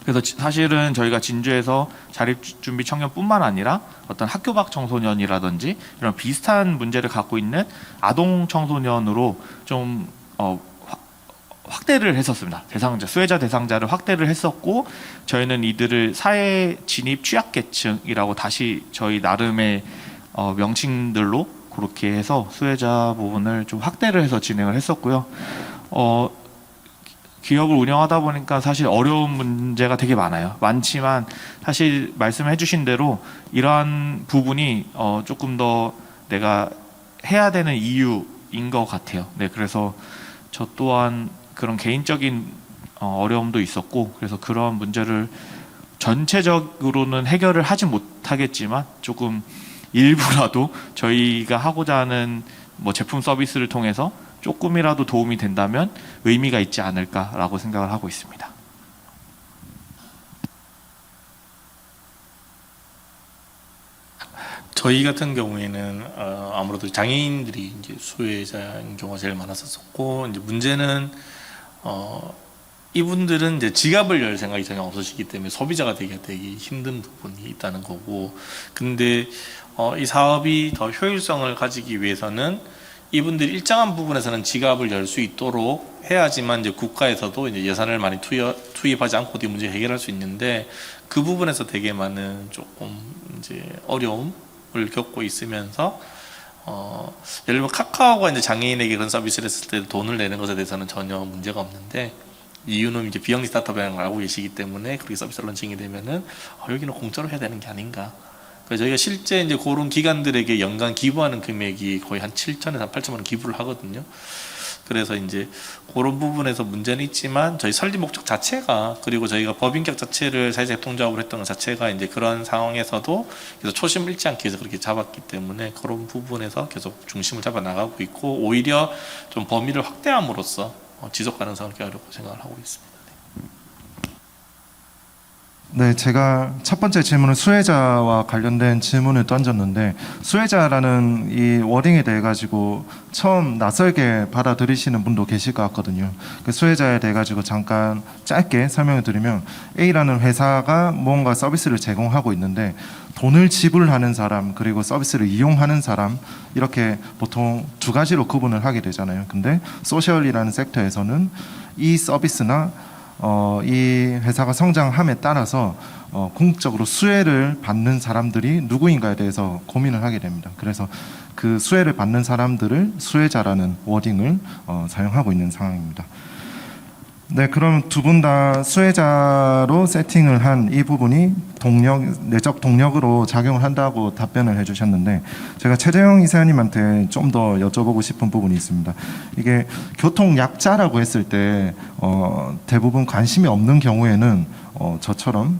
그래서 사실은 저희가 진주에서 자립준비 청년뿐만 아니라 어떤 학교 밖 청소년이라든지 이런 비슷한 문제를 갖고 있는 아동 청소년으로 좀 확대를 했었습니다. 수혜자 대상자를 확대를 했었고, 저희는 이들을 사회 진입 취약계층이라고 다시 저희 나름의 명칭들로 그렇게 해서 수혜자 부분을 좀 확대를 해서 진행을 했었고요. 기업을 운영하다 보니까 사실 어려운 문제가 되게 많지만 사실 말씀해 주신 대로 이러한 부분이 조금 더 내가 해야 되는 이유인 것 같아요. 네, 그래서 저 또한 그런 개인적인 어려움도 있었고, 그래서 그런 문제를 전체적으로는 해결을 하지 못하겠지만 조금 일부라도 저희가 하고자 하는 뭐 제품 서비스를 통해서 조금이라도 도움이 된다면 의미가 있지 않을까라고 생각을 하고 있습니다. 저희 같은 경우에는 아무래도 장애인들이 이제 수혜자인 경우가 제일 많았었고, 이제 문제는 이분들은 이제 지갑을 열 생각이 전혀 없으시기 때문에 소비자가 되기 힘든 부분이 있다는 거고, 근데 이 사업이 더 효율성을 가지기 위해서는 이분들이 일정한 부분에서는 지갑을 열 수 있도록 해야지만 이제 국가에서도 이제 예산을 많이 투입하지 않고도 이 문제 해결할 수 있는데, 그 부분에서 되게 많은 조금 이제 어려움을 겪고 있으면서 예를 들면 카카오가 이제 장애인에게 그런 서비스를 했을 때 돈을 내는 것에 대해서는 전혀 문제가 없는데, 이유는 이제 비영리 스타트업이라는 걸 알고 계시기 때문에 그렇게 서비스 런칭이 되면은 여기는 공짜로 해야 되는 게 아닌가. 그래서 저희가 실제 이제 그런 기관들에게 연간 기부하는 금액이 거의 한 7천에서 한 8천만 원 기부를 하거든요. 그래서 이제 그런 부분에서 문제는 있지만 저희 설립 목적 자체가, 그리고 저희가 법인격 자체를 사회적 협동조합으로 했던 것 자체가 이제 그런 상황에서도 계속 초심 잃지 않기 위해서 그렇게 잡았기 때문에 그런 부분에서 계속 중심을 잡아 나가고 있고, 오히려 좀 범위를 확대함으로써 지속 가능성을 깨우려고 생각을 하고 있습니다. 네, 제가 첫 번째 질문은 수혜자와 관련된 질문을 던졌는데, 수혜자라는 이 워딩에 대해 가지고 처음 낯설게 받아들이시는 분도 계실 것 같거든요. 그 수혜자에 대해 가지고 잠깐 짧게 설명을 드리면, A라는 회사가 뭔가 서비스를 제공하고 있는데 돈을 지불하는 사람 그리고 서비스를 이용하는 사람, 이렇게 보통 두 가지로 구분을 하게 되잖아요. 근데 소셜이라는 섹터에서는 이 서비스나 이 회사가 성장함에 따라서 궁극적으로 수혜를 받는 사람들이 누구인가에 대해서 고민을 하게 됩니다. 그래서 그 수혜를 받는 사람들을 수혜자라는 워딩을 사용하고 있는 상황입니다. 네, 그럼 두 분 다 수혜자로 세팅을 한 이 부분이 내적 동력으로 작용을 한다고 답변을 해주셨는데, 제가 최재형 이사님한테 좀 더 여쭤보고 싶은 부분이 있습니다. 이게 교통약자라고 했을 때 대부분 관심이 없는 경우에는 저처럼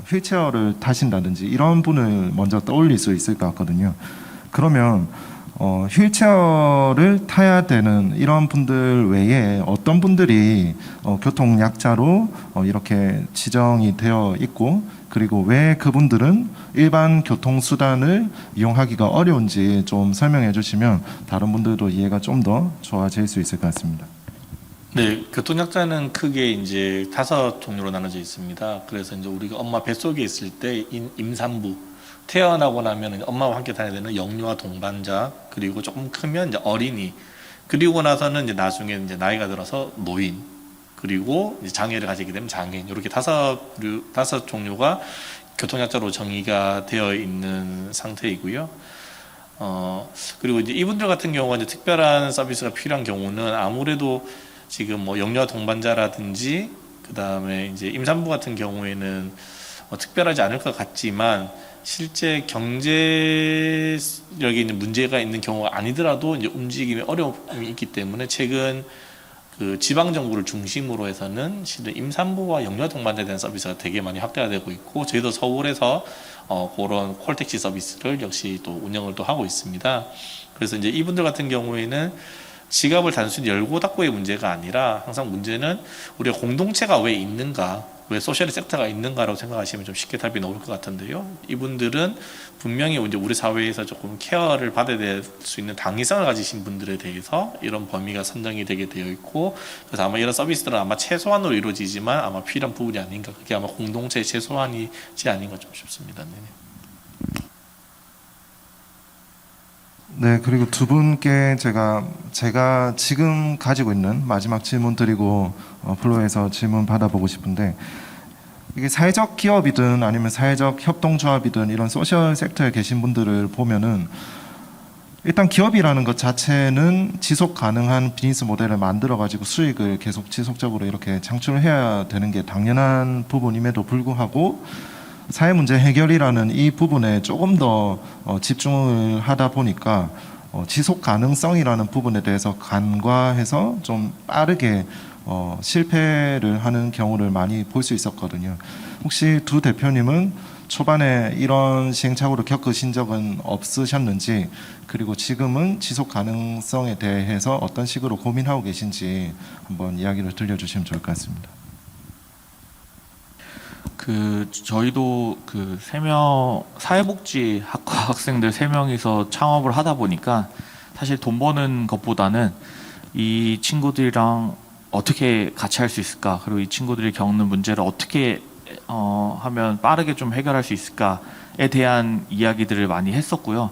휠체어를 타신다든지 이런 분을 먼저 떠올릴 수 있을 것 같거든요. 그러면 휠체어를 타야 되는 이런 분들 외에 어떤 분들이 교통약자로 이렇게 지정이 되어 있고, 그리고 왜 그분들은 일반 교통수단을 이용하기가 어려운지 좀 설명해 주시면 다른 분들도 이해가 좀 더 좋아질 수 있을 것 같습니다. 네, 교통약자는 크게 이제 5 종류로 나눠져 있습니다. 그래서 이제 우리가 엄마 뱃속에 있을 때 임산부, 태어나고 나면 엄마와 함께 다녀야 되는 영유아 동반자, 그리고 조금 크면 이제 어린이, 그리고 나서는 이제 나중에 이제 나이가 들어서 노인, 그리고 이제 장애를 가지게 되면 장애인, 이렇게 5 종류가 교통약자로 정의가 되어 있는 상태이고요. 그리고 이제 이분들 같은 경우가 이제 특별한 서비스가 필요한 경우는 아무래도 지금 뭐 영유아 동반자라든지 그 다음에 이제 임산부 같은 경우에는 특별하지 않을 것 같지만 실제 경제력에 있는 문제가 있는 경우가 아니더라도 이제 움직임에 어려움이 있기 때문에 최근 그 지방 정부를 중심으로 해서는 실은 임산부와 영유아 동반자에 대한 서비스가 되게 많이 확대가 되고 있고, 저희도 서울에서 그런 콜택시 서비스를 역시 또 운영을 또 하고 있습니다. 그래서 이제 이분들 같은 경우에는 지갑을 단순히 열고 닫고의 문제가 아니라 항상 문제는 우리가 공동체가 왜 있는가, 왜 소셜 섹터가 있는가라고 생각하시면 좀 쉽게 답이 나올 것 같은데요. 이분들은 분명히 이제 우리 사회에서 조금 케어를 받아야 될 수 있는 당위성을 가지신 분들에 대해서 이런 범위가 선정이 되게 되어 있고, 그래서 아마 이런 서비스들은 아마 최소한으로 이루어지지만 아마 필요한 부분이 아닌가, 그게 아마 공동체의 최소한이지 아닌가 좀 싶습니다. 네. 네, 그리고 두 분께 제가 지금 가지고 있는 마지막 질문 드리고 플로에서 질문 받아보고 싶은데, 이게 사회적 기업이든 아니면 사회적 협동조합이든 이런 소셜 섹터에 계신 분들을 보면은 일단 기업이라는 것 자체는 지속 가능한 비즈니스 모델을 만들어 가지고 수익을 계속 지속적으로 이렇게 창출해야 되는 게 당연한 부분임에도 불구하고 사회 문제 해결이라는 이 부분에 조금 더 집중을 하다 보니까 지속 가능성이라는 부분에 대해서 간과해서 좀 빠르게 실패를 하는 경우를 많이 볼 수 있었거든요. 혹시 두 대표님은 초반에 이런 시행착오를 겪으신 적은 없으셨는지, 그리고 지금은 지속 가능성에 대해서 어떤 식으로 고민하고 계신지 한번 이야기를 들려주시면 좋을 것 같습니다. 저희도 3명 사회복지학과 학생들 3명이서 창업을 하다 보니까 사실 돈 버는 것보다는 이 친구들이랑 어떻게 같이 할 수 있을까, 그리고 이 친구들이 겪는 문제를 어떻게 하면 빠르게 좀 해결할 수 있을까에 대한 이야기들을 많이 했었고요.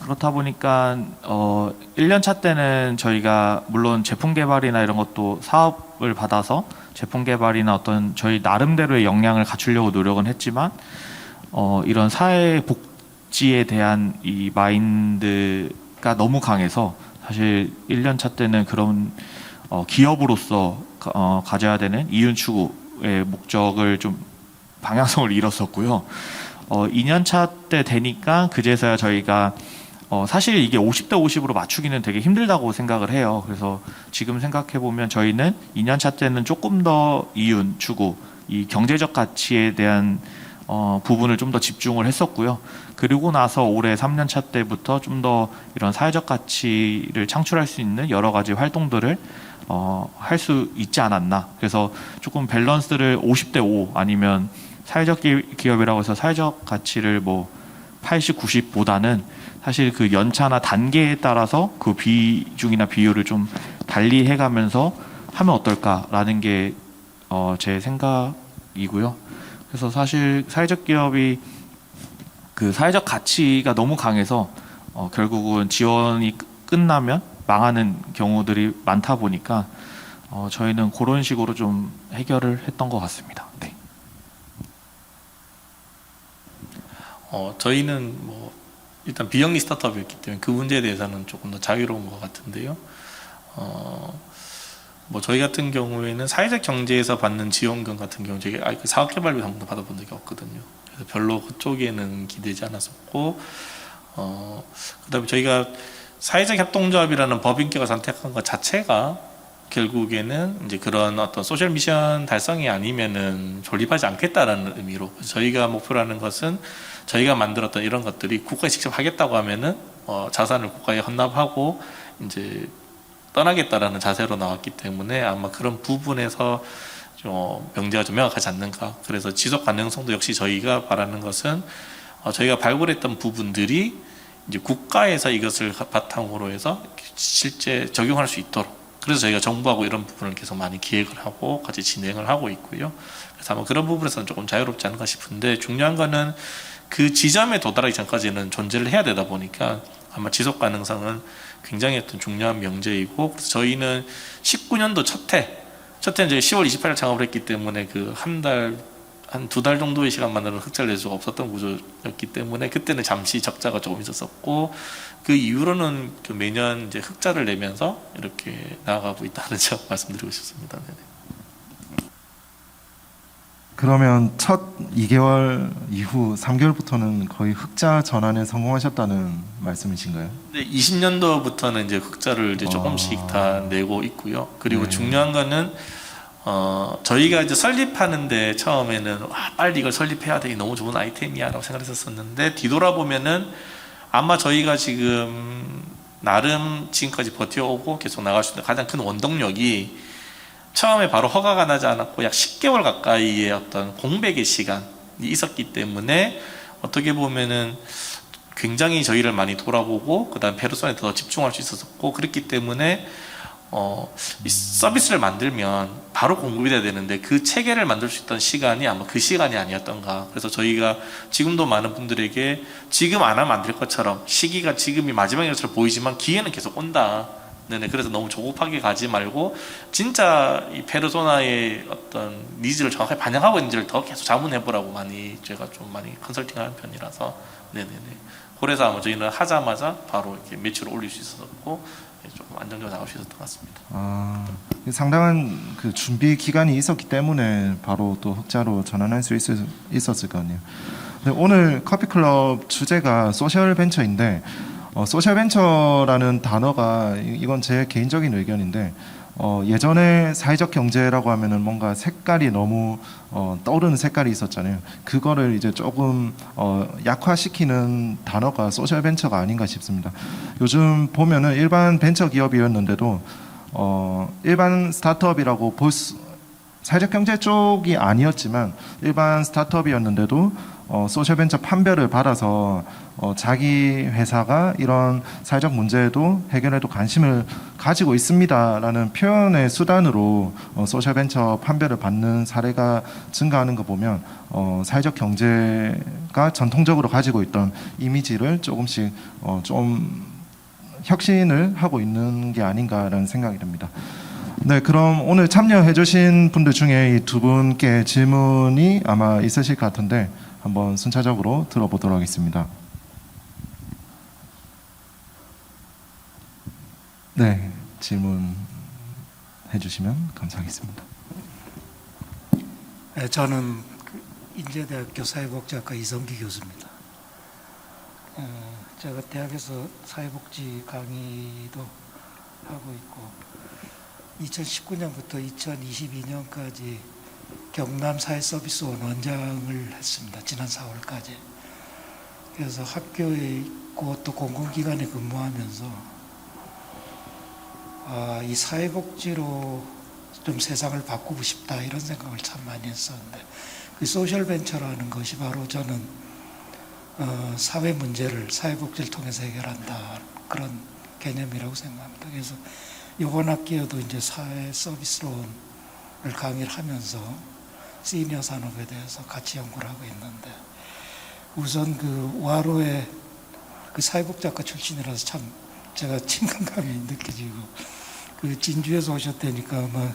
그렇다 보니까 1년차 때는 저희가 물론 제품 개발이나 이런 것도 사업을 받아서 제품 개발이나 어떤 저희 나름대로의 역량을 갖추려고 노력은 했지만 이런 사회 복지에 대한 이 마인드가 너무 강해서 사실 1년차 때는 그런 기업으로서 가져야 되는 이윤 추구의 목적을 좀 방향성을 잃었었고요. 2년차 때 되니까 그제서야 저희가 사실 이게 50대 50으로 맞추기는 되게 힘들다고 생각을 해요. 그래서 지금 생각해 보면 저희는 2년차 때는 조금 더 이윤 추구, 이 경제적 가치에 대한 부분을 좀 더 집중을 했었고요. 그리고 나서 올해 3년차 때부터 좀 더 이런 사회적 가치를 창출할 수 있는 여러 가지 활동들을 할 수 있지 않았나. 그래서 조금 밸런스를 50대 5 아니면 사회적 기업이라고 해서 사회적 가치를 뭐 80, 90보다는 사실 그 연차나 단계에 따라서 그 비중이나 비율을 좀 달리 해가면서 하면 어떨까라는 게 제 생각이고요. 그래서 사실 사회적 기업이 그 사회적 가치가 너무 강해서 결국은 지원이 끝나면 망하는 경우들이 많다 보니까 저희는 그런 식으로 좀 해결을 했던 것 같습니다. 네. 저희는 뭐 일단 비영리 스타트업이었기 때문에 그 문제에 대해서는 조금 더 자유로운 것 같은데요. 뭐 저희 같은 경우에는 사회적 경제에서 받는 지원금 같은 경우 저희 그 사업개발비 한 번도 받아본 적이 없거든요. 그래서 별로 그쪽에는 기대지 않았었고, 그다음에 저희가 사회적 협동조합이라는 법인격을 선택한 것 자체가 결국에는 이제 그런 어떤 소셜 미션 달성이 아니면은 존립하지 않겠다라는 의미로, 저희가 목표로 하는 것은 저희가 만들었던 이런 것들이 국가에 직접 하겠다고 하면은 자산을 국가에 헌납하고 이제 떠나겠다라는 자세로 나왔기 때문에 아마 그런 부분에서 좀 명제가 좀 명확하지 않는가. 그래서 지속 가능성도 역시 저희가 바라는 것은 저희가 발굴했던 부분들이 이제 국가에서 이것을 바탕으로 해서 실제 적용할 수 있도록, 그래서 저희가 정부하고 이런 부분을 계속 많이 기획을 하고 같이 진행을 하고 있고요. 그래서 아마 그런 부분에서는 조금 자유롭지 않을까 싶은데, 중요한 거는 그 지점에 도달하기 전까지는 존재를 해야 되다 보니까 아마 지속 가능성은 굉장히 어떤 중요한 명제이고, 그래서 저희는 19년도 첫해 이제 10월 28일 창업을 했기 때문에 그 한 두 달 정도의 시간만으로는 흑자를 낼 수가 없었던 구조였기 때문에 그때는 잠시 적자가 조금 있었었고, 그 이후로는 그 매년 이제 흑자를 내면서 이렇게 나아가고 있다는 점 말씀드리고 싶습니다. 네네. 그러면 첫 2개월 이후 3개월부터는 거의 흑자 전환에 성공하셨다는 말씀이신가요? 네, 20년도부터는 이제 흑자를 이제 조금씩 다 내고 있고요. 그리고 네. 중요한 거는 저희가 이제 설립하는데 처음에는 빨리 이걸 설립해야 돼, 너무 좋은 아이템이야라고 생각했었는데, 뒤돌아보면은 아마 저희가 지금 나름 지금까지 버텨오고 계속 나갈 수 있는 가장 큰 원동력이, 처음에 바로 허가가 나지 않았고 약 10개월 가까이의 어떤 공백의 시간이 있었기 때문에 어떻게 보면은 굉장히 저희를 많이 돌아보고 그다음 페르소나에 더 집중할 수 있었고, 그랬기 때문에 이 서비스를 만들면 바로 공급이 돼야 되는데 그 체계를 만들 수 있던 시간이 아마 그 시간이 아니었던가. 그래서 저희가 지금도 많은 분들에게 지금 안 하면 안 될 것처럼, 시기가 지금이 마지막인 것처럼 보이지만 기회는 계속 온다. 네네. 그래서 너무 조급하게 가지 말고 진짜 이 페르소나의 어떤 니즈를 정확하게 반영하고 있는지를 더 계속 자문해보라고 많이 제가 좀 많이 컨설팅하는 편이라서, 네네네. 그래서 아마 저희는 하자마자 바로 이렇게 매출을 올릴 수 있었고 조금 안정적으로 나갈 수 있었던 것 같습니다. 상당한 그 준비 기간이 있었기 때문에 바로 또 흑자로 전환할 수 있었을 거 아니에요. 근데 오늘 커피클럽 주제가 소셜 벤처인데, 소셜 벤처라는 단어가, 이건 제 개인적인 의견인데, 예전에 사회적 경제라고 하면은 뭔가 색깔이 너무 떠오르는 색깔이 있었잖아요. 그거를 이제 조금 약화시키는 단어가 소셜 벤처가 아닌가 싶습니다. 요즘 보면은 일반 벤처 기업이었는데도 일반 스타트업이라고 사회적 경제 쪽이 아니었지만 일반 스타트업이었는데도 소셜벤처 판별을 받아서 자기 회사가 이런 사회적 문제에도 해결에도 관심을 가지고 있습니다라는 표현의 수단으로 소셜벤처 판별을 받는 사례가 증가하는 거 보면 사회적 경제가 전통적으로 가지고 있던 이미지를 조금씩 좀 혁신을 하고 있는 게 아닌가라는 생각이 듭니다. 네, 그럼 오늘 참여해주신 분들 중에 이 두 분께 질문이 아마 있으실 것 같은데 한번 순차적으로 들어보도록 하겠습니다. 네, 질문 해주시면 감사하겠습니다. 네, 저는 인제대학교 사회복지학과 이성기 교수입니다. 제가 대학에서 사회복지 강의도 하고 있고 2019년부터 2022년까지 경남 사회서비스원 원장을 했습니다. 지난 4월까지. 그래서 학교에 있고 또 공공기관에 근무하면서 이 사회복지로 좀 세상을 바꾸고 싶다 이런 생각을 참 많이 했었는데, 그 소셜벤처라는 것이 바로 저는 사회 문제를 사회복지를 통해서 해결한다 그런 개념이라고 생각합니다. 그래서 이번 학기에도 이제 사회 서비스론을 강의를 하면서 시니어 산업에 대해서 같이 연구를 하고 있는데, 우선 그 와로의 그 사회복지학과 출신이라서 참 제가 친근감이 느껴지고, 그 진주에서 오셨다니까 아마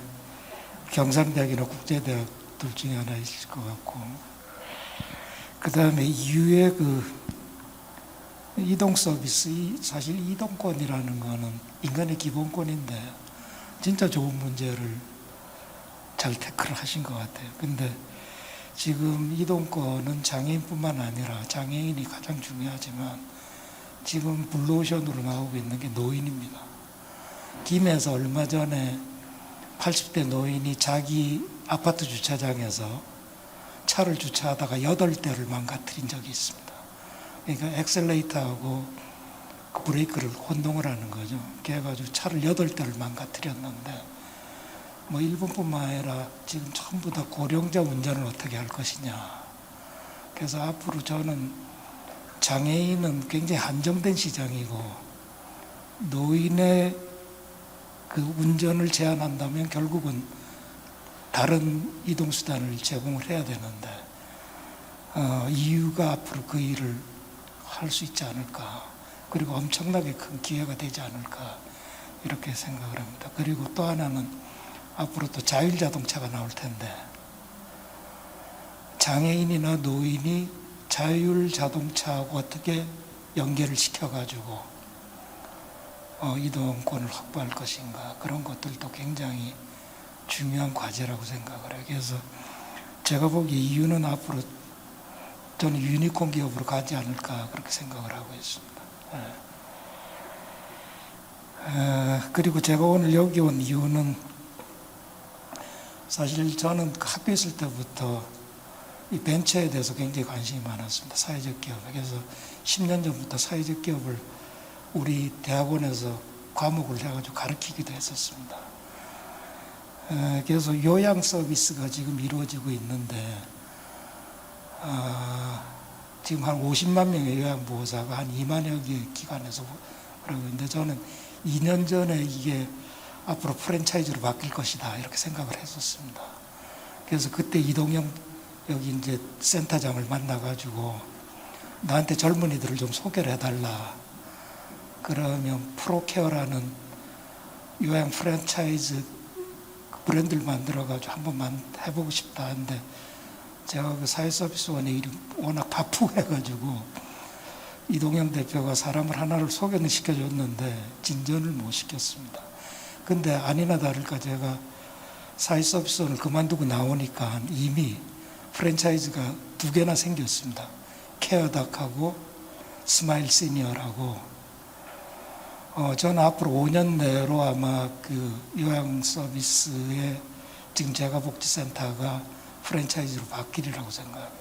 경상대학이나 국제대학 둘 중에 하나 있을 것 같고, 그 다음에 이후에 그 이동 서비스, 사실 이동권이라는 거는 인간의 기본권인데 진짜 좋은 문제를 잘 태클을 하신 것 같아요. 근데 지금 이동권은 장애인뿐만 아니라, 장애인이 가장 중요하지만 지금 블루오션으로 나오고 있는 게 노인입니다. 김해에서 얼마 전에 80대 노인이 자기 아파트 주차장에서 차를 주차하다가 8대를 망가뜨린 적이 있습니다. 그러니까 엑셀레이터하고 그 브레이크를 혼동을 하는 거죠. 그래가지고 차를 8대를 망가뜨렸는데, 뭐 일본뿐만 아니라 지금 전부 다 고령자 운전을 어떻게 할 것이냐. 그래서 앞으로 저는 장애인은 굉장히 한정된 시장이고, 노인의 그 운전을 제한한다면 결국은 다른 이동수단을 제공을 해야 되는데, EU가 앞으로 그 일을 할 수 있지 않을까. 그리고 엄청나게 큰 기회가 되지 않을까. 이렇게 생각을 합니다. 그리고 또 하나는 앞으로 또 자율자동차가 나올 텐데, 장애인이나 노인이 자율자동차하고 어떻게 연계를 시켜가지고 이동권을 확보할 것인가. 그런 것들도 굉장히 중요한 과제라고 생각을 해요. 그래서 제가 보기에 EU는 앞으로 저는 유니콘 기업으로 가지 않을까 그렇게 생각을 하고 있습니다. 그리고 제가 오늘 여기 온 이유는, 사실 저는 학교에 있을 때부터 이 벤처에 대해서 굉장히 관심이 많았습니다. 사회적 기업. 그래서 10년 전부터 사회적 기업을 우리 대학원에서 과목을 해가지고 가르치기도 했었습니다. 그래서 요양 서비스가 지금 이루어지고 있는데, 지금 한 50만 명의 요양보호사가 한 2만여 개의 기관에서 그러고 있는데, 저는 2년 전에 이게 앞으로 프랜차이즈로 바뀔 것이다 이렇게 생각을 했었습니다. 그래서 그때 이동영 여기 이제 센터장을 만나가지고 나한테 젊은이들을 좀 소개를 해달라. 그러면 프로케어라는 요양 프랜차이즈 브랜드를 만들어가지고 한번 해보고 싶다 하는데, 제가 그 사회서비스원의 일이 워낙 바쁘고 해가지고 이동영 대표가 사람을 하나를 소개는 시켜줬는데 진전을 못 시켰습니다. 근데 아니나 다를까 제가 사회서비스원을 그만두고 나오니까 이미 프랜차이즈가 2개나 생겼습니다. 케어닥하고 스마일 시니어라고. 저는 앞으로 5년 내로 아마 그 요양 서비스의 지금 재가복지센터가 프랜차이즈로 바뀌리라고 생각합니다.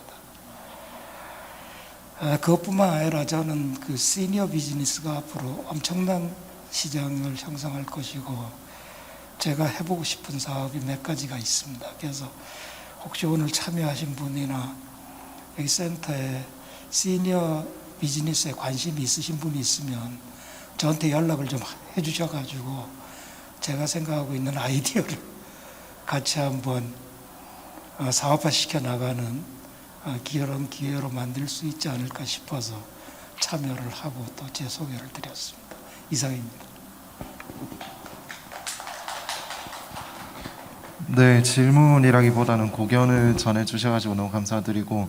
그것뿐만 아니라 저는 그 시니어 비즈니스가 앞으로 엄청난 시장을 형성할 것이고, 제가 해보고 싶은 사업이 몇 가지가 있습니다. 그래서 혹시 오늘 참여하신 분이나 여기 센터에 시니어 비즈니스에 관심이 있으신 분이 있으면 저한테 연락을 좀 해주셔가지고 제가 생각하고 있는 아이디어를 같이 한번 사업화 시켜나가는 그런 기회로 만들 수 있지 않을까 싶어서 참여를 하고 또 제 소개를 드렸습니다. 이상입니다. 네, 질문이라기보다는 고견을 전해주셔가지고 너무 감사드리고,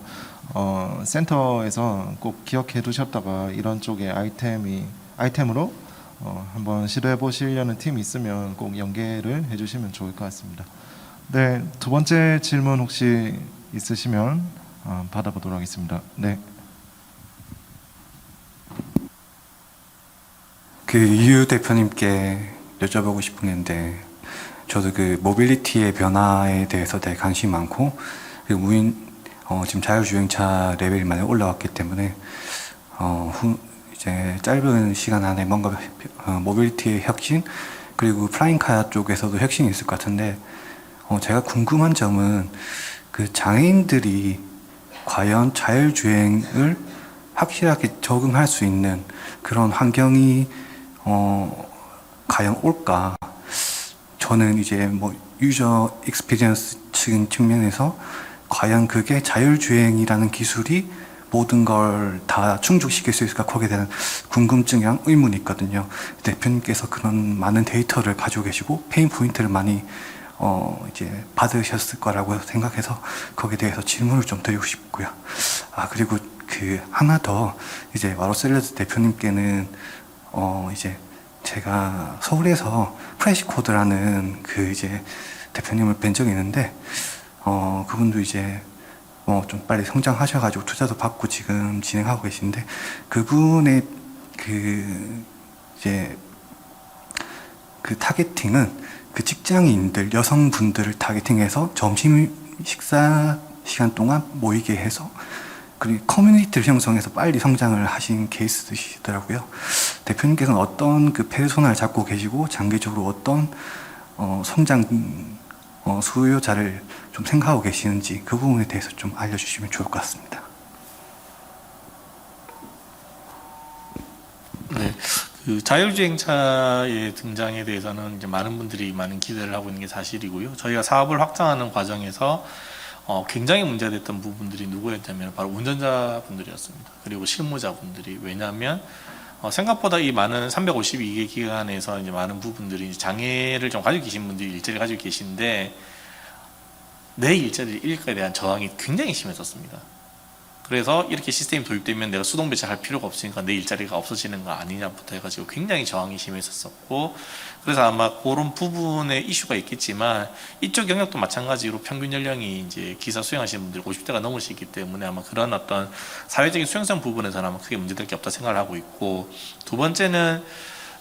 센터에서 꼭 기억해 두셨다가 이런 쪽에 아이템으로 한번 시도해 보시려는 팀이 있으면 꼭 연계를 해주시면 좋을 것 같습니다. 네, 2번째 질문 혹시 있으시면 받아보도록 하겠습니다. 네. 그 유 대표님께 여쭤보고 싶은 게 있는데, 저도 그 모빌리티의 변화에 대해서 되게 관심이 많고, 지금 자율주행차 레벨이 많이 올라왔기 때문에 이제 짧은 시간 안에 뭔가 모빌리티의 혁신, 그리고 플라잉카 쪽에서도 혁신이 있을 것 같은데, 제가 궁금한 점은 그 장애인들이 과연 자율주행을 확실하게 적응할 수 있는 그런 환경이 과연 올까? 저는 이제 뭐 유저 익스피리언스 측면에서 과연 그게 자율주행이라는 기술이 모든 걸 다 충족시킬 수 있을까, 거기에 대한 궁금증이랑 의문이 있거든요. 대표님께서 그런 많은 데이터를 가지고 계시고 페인 포인트를 많이 이제 받으셨을 거라고 생각해서 거기에 대해서 질문을 좀 드리고 싶고요. 그리고 그 하나 더 이제 와로샐러드 대표님께는 이제 제가 서울에서 프레시코드라는 그 이제 대표님을 뵌 적이 있는데 그분도 이제 좀 빨리 성장하셔가지고 투자도 받고 지금 진행하고 계신데 그분의 그 이제 그 타겟팅은 그 직장인들 여성분들을 타겟팅해서 점심 식사 시간 동안 모이게 해서 그리고 커뮤니티를 형성해서 빨리 성장을 하신 케이스이시더라고요. 대표님께서는 어떤 그 페르소나를 잡고 계시고 장기적으로 어떤 성장 수요자를 좀 생각하고 계시는지 그 부분에 대해서 좀 알려주시면 좋을 것 같습니다. 네, 그 자율주행차의 등장에 대해서는 이제 많은 분들이 많은 기대를 하고 있는 게 사실이고요. 저희가 사업을 확장하는 과정에서 굉장히 문제됐던 부분들이 누구였냐면 바로 운전자분들이었습니다. 그리고 실무자분들이. 왜냐하면 생각보다 이 많은 352개 기관에서 이제 많은 부분들이 장애를 좀 가지고 계신 분들이 일자리를 가지고 계신데 내 일자리를 잃을 거에 대한 저항이 굉장히 심했었습니다. 그래서 이렇게 시스템이 도입되면 내가 수동 배치할 필요가 없으니까 내 일자리가 없어지는 거 아니냐부터 해가지고 굉장히 저항이 심했었고, 그래서 아마 그런 부분에 이슈가 있겠지만 이쪽 영역도 마찬가지로 평균 연령이 이제 기사 수행하시는 분들이 50대가 넘으시기 때문에 아마 그런 어떤 사회적인 수용성 부분에서는 아마 크게 문제될 게 없다 생각을 하고 있고, 두 번째는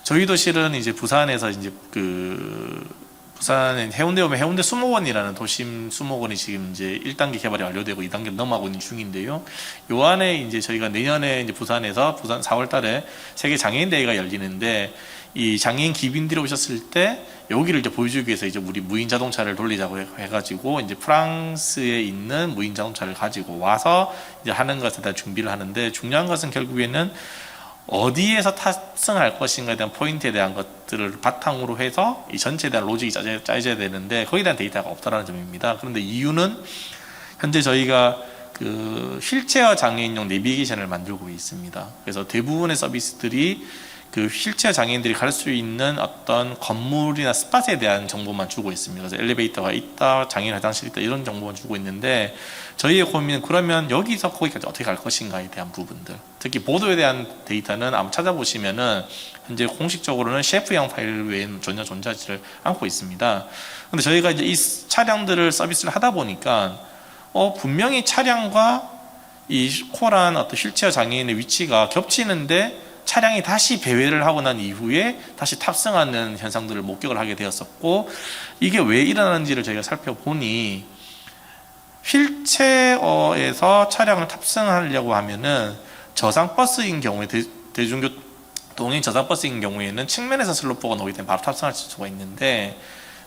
저희도 실은 이제 부산에서 이제 부산에 해운대 오면 해운대 수목원이라는 도심 수목원이 지금 이제 1단계 개발이 완료되고 2단계를 넘어가고 있는 중인데요. 요 안에 이제 저희가 내년에 이제 부산에서 부산 4월 달에 세계 장애인 대회가 열리는데, 이 장애인 기빈들이 오셨을 때 여기를 이제 보여주기 위해서 이제 우리 무인 자동차를 돌리자고 해가지고 이제 프랑스에 있는 무인 자동차를 가지고 와서 이제 하는 것에 대한 준비를 하는데, 중요한 것은 결국에는 어디에서 탑승할 것인가에 대한 포인트에 대한 것들을 바탕으로 해서 이 전체에 대한 로직이 짜여져야 되는데 거기에 대한 데이터가 없다는 점입니다. 그런데 이유는 현재 저희가 그 휠체어 장애인용 내비게이션을 만들고 있습니다. 그래서 대부분의 서비스들이 그 휠체어 장애인들이 갈 수 있는 어떤 건물이나 스팟에 대한 정보만 주고 있습니다. 그래서 엘리베이터가 있다, 장애인 화장실이 있다, 이런 정보만 주고 있는데, 저희의 고민은 그러면 여기서 거기까지 어떻게 갈 것인가에 대한 부분들, 특히 보도에 대한 데이터는 아마 찾아보시면은 현재 공식적으로는 셰프형 파일 외에는 전혀 존재하지를 않고 있습니다. 근데 저희가 이제 이 차량들을 서비스를 하다 보니까 분명히 차량과 이 코란 어떤 휠체어 장애인의 위치가 겹치는데 차량이 다시 배회를 하고 난 이후에 다시 탑승하는 현상들을 목격을 하게 되었었고, 이게 왜 일어나는지를 저희가 살펴보니 휠체어에서 차량을 탑승하려고 하면은 저상버스인 경우에 대중교통인 저상버스인 경우에는 측면에서 슬로프가 나오기 때문에 바로 탑승할 수가 있는데,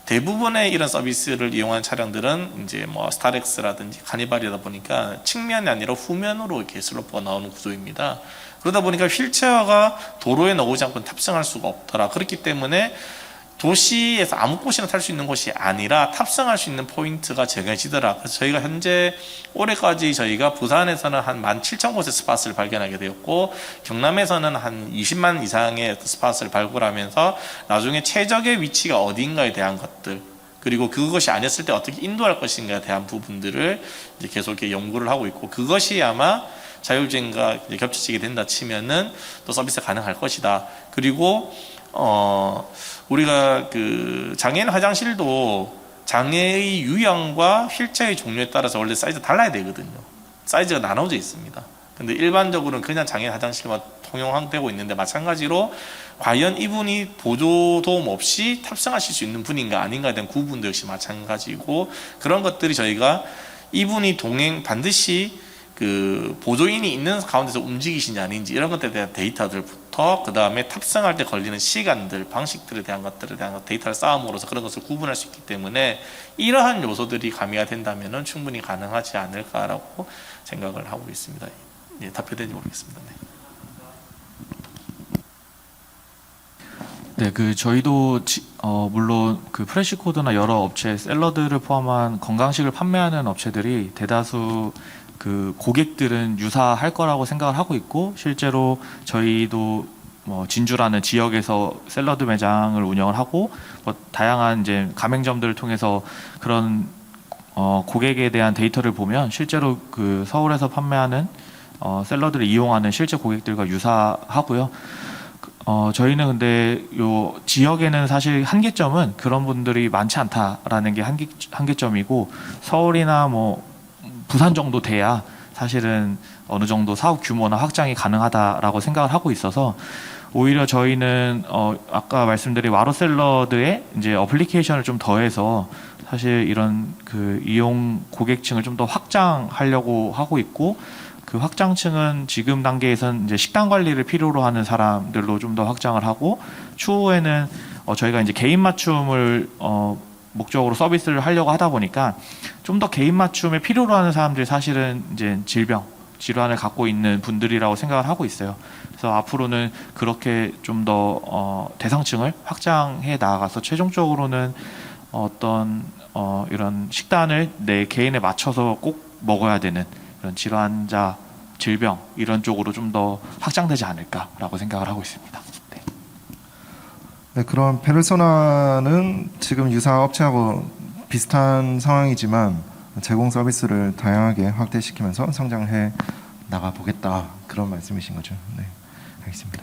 대부분의 이런 서비스를 이용한 차량들은 이제 뭐 스타렉스라든지 카니발이다 보니까 측면이 아니라 후면으로 이렇게 슬로프가 나오는 구조입니다. 그러다 보니까 휠체어가 도로에 나오지 않고 탑승할 수가 없더라. 그렇기 때문에 도시에서 아무 곳이나 탈 수 있는 곳이 아니라 탑승할 수 있는 포인트가 정해지더라. 그래서 저희가 현재 올해까지 저희가 부산에서는 한 17,000곳의 스팟을 발견하게 되었고, 경남에서는 한 20만 이상의 스팟을 발굴하면서 나중에 최적의 위치가 어디인가에 대한 것들, 그리고 그것이 아니었을 때 어떻게 인도할 것인가에 대한 부분들을 이제 계속 이렇게 연구를 하고 있고, 그것이 아마 자율주행과 겹쳐지게 된다 치면은 또 서비스가 가능할 것이다. 그리고 우리가 그 장애인 화장실도 장애의 유형과 휠체어의 종류에 따라서 원래 사이즈가 달라야 되거든요. 사이즈가 나눠져 있습니다. 근데 일반적으로는 그냥 장애인 화장실만 통용되고 있는데, 마찬가지로 과연 이분이 보조 도움 없이 탑승하실 수 있는 분인가 아닌가에 대한 구분도 역시 마찬가지고, 그런 것들이 저희가 이분이 반드시 그 보조인이 있는 가운데서 움직이시냐 아닌지 이런 것들에 대한 데이터들부터, 그 다음에 탑승할 때 걸리는 시간들, 방식들에 대한 것들에 대한 데이터를 쌓음으로써 그런 것을 구분할 수 있기 때문에 이러한 요소들이 가미가 된다면 충분히 가능하지 않을까라고 생각을 하고 있습니다. 예, 답변되는지 모르겠습니다. 네. 네, 저희도 물론 그 프레시코드나 여러 업체, 샐러드를 포함한 건강식을 판매하는 업체들이 대다수 그 고객들은 유사할 거라고 생각을 하고 있고, 실제로 저희도 뭐 진주라는 지역에서 샐러드 매장을 운영을 하고 뭐 다양한 이제 가맹점들을 통해서 그런 고객에 대한 데이터를 보면 실제로 그 서울에서 판매하는 샐러드를 이용하는 실제 고객들과 유사하고요. 저희는 근데 요 지역에는 사실 한계점은 그런 분들이 많지 않다라는 게 한계점이고 서울이나 뭐 부산 정도 돼야 사실은 어느 정도 사업 규모나 확장이 가능하다라고 생각을 하고 있어서 오히려 저희는 아까 말씀드린 와로 샐러드에 이제 어플리케이션을 좀 더해서 사실 이런 그 이용 고객층을 좀 더 확장하려고 하고 있고 그 확장층은 지금 단계에선 이제 식단 관리를 필요로 하는 사람들로 좀 더 확장을 하고 추후에는 저희가 이제 개인 맞춤을 목적으로 서비스를 하려고 하다 보니까 좀 더 개인 맞춤에 필요로 하는 사람들이 사실은 이제 질환을 갖고 있는 분들이라고 생각을 하고 있어요. 그래서 앞으로는 그렇게 좀 더 대상층을 확장해 나가서 최종적으로는 어떤 이런 식단을 내 개인에 맞춰서 꼭 먹어야 되는 이런 질환자, 질병 이런 쪽으로 좀 더 확장되지 않을까라고 생각을 하고 있습니다. 네. 네, 그럼 페르소나는 지금 유사 업체하고 비슷한 상황이지만 제공 서비스를 다양하게 확대시키면서 성장해 나가 보겠다 그런 말씀이신 거죠. 네, 알겠습니다.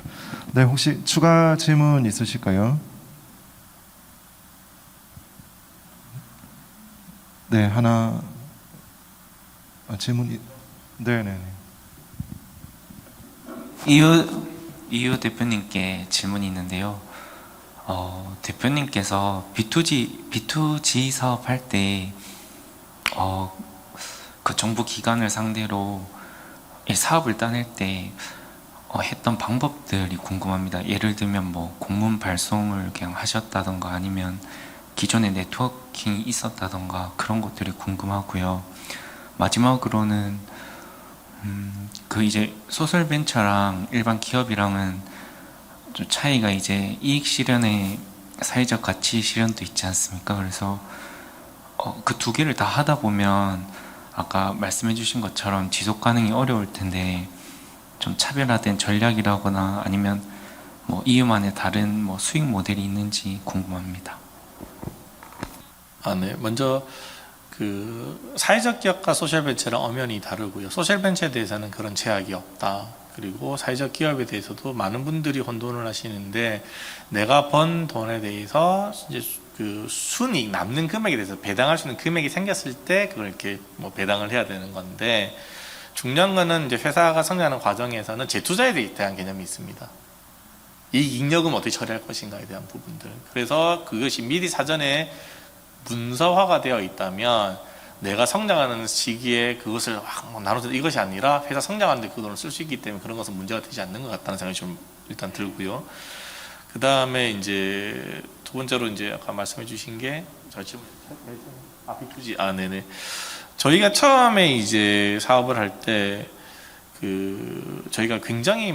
네, 혹시 추가 질문 있으실까요? 네, 하나 질문이 네. 이유 대표님께 질문이 있는데요. 대표님께서 B2G 사업할 때 그 정부 기관을 상대로 이 사업을 따낼 때 했던 방법들이 궁금합니다. 예를 들면 뭐 공문 발송을 그냥 하셨다던가 아니면 기존에 네트워킹이 있었다던가 그런 것들이 궁금하고요. 마지막으로는 그 이제 소셜 벤처랑 일반 기업이랑은 좀 차이가 이제 이익 실현의 사회적 가치 실현도 있지 않습니까? 그래서 그 두 개를 다 하다 보면 아까 말씀해 주신 것처럼 지속 가능이 어려울 텐데 좀 차별화된 전략이라거나 아니면 뭐 이유만의 다른 뭐 수익 모델이 있는지 궁금합니다. 네. 먼저 그 사회적 기업과 소셜 벤처랑 엄연히 다르고요. 소셜 벤처에 대해서는 그런 제약이 없다. 그리고 사회적 기업에 대해서도 많은 분들이 혼돈을 하시는데 내가 번 돈에 대해서 이제 그 순이익 남는 금액에 대해서 배당할 수 있는 금액이 생겼을 때 그걸 이렇게 뭐 배당을 해야 되는 건데 중요한 거는 이제 회사가 성장하는 과정에서는 재투자에 대한 개념이 있습니다. 이 잉여금 어떻게 처리할 것인가에 대한 부분들. 그래서 그것이 미리 사전에 문서화가 되어 있다면 내가 성장하는 시기에 그것을 막 나눠서 이것이 아니라 회사 성장하는데 그 돈을 쓸 수 있기 때문에 그런 것은 문제가 되지 않는 것 같다는 생각이 좀 일단 들고요. 그 다음에 이제 두 번째로 이제 아까 말씀해 주신 게 B2G 네네. 저희가 처음에 이제 사업을 할 때 그 저희가 굉장히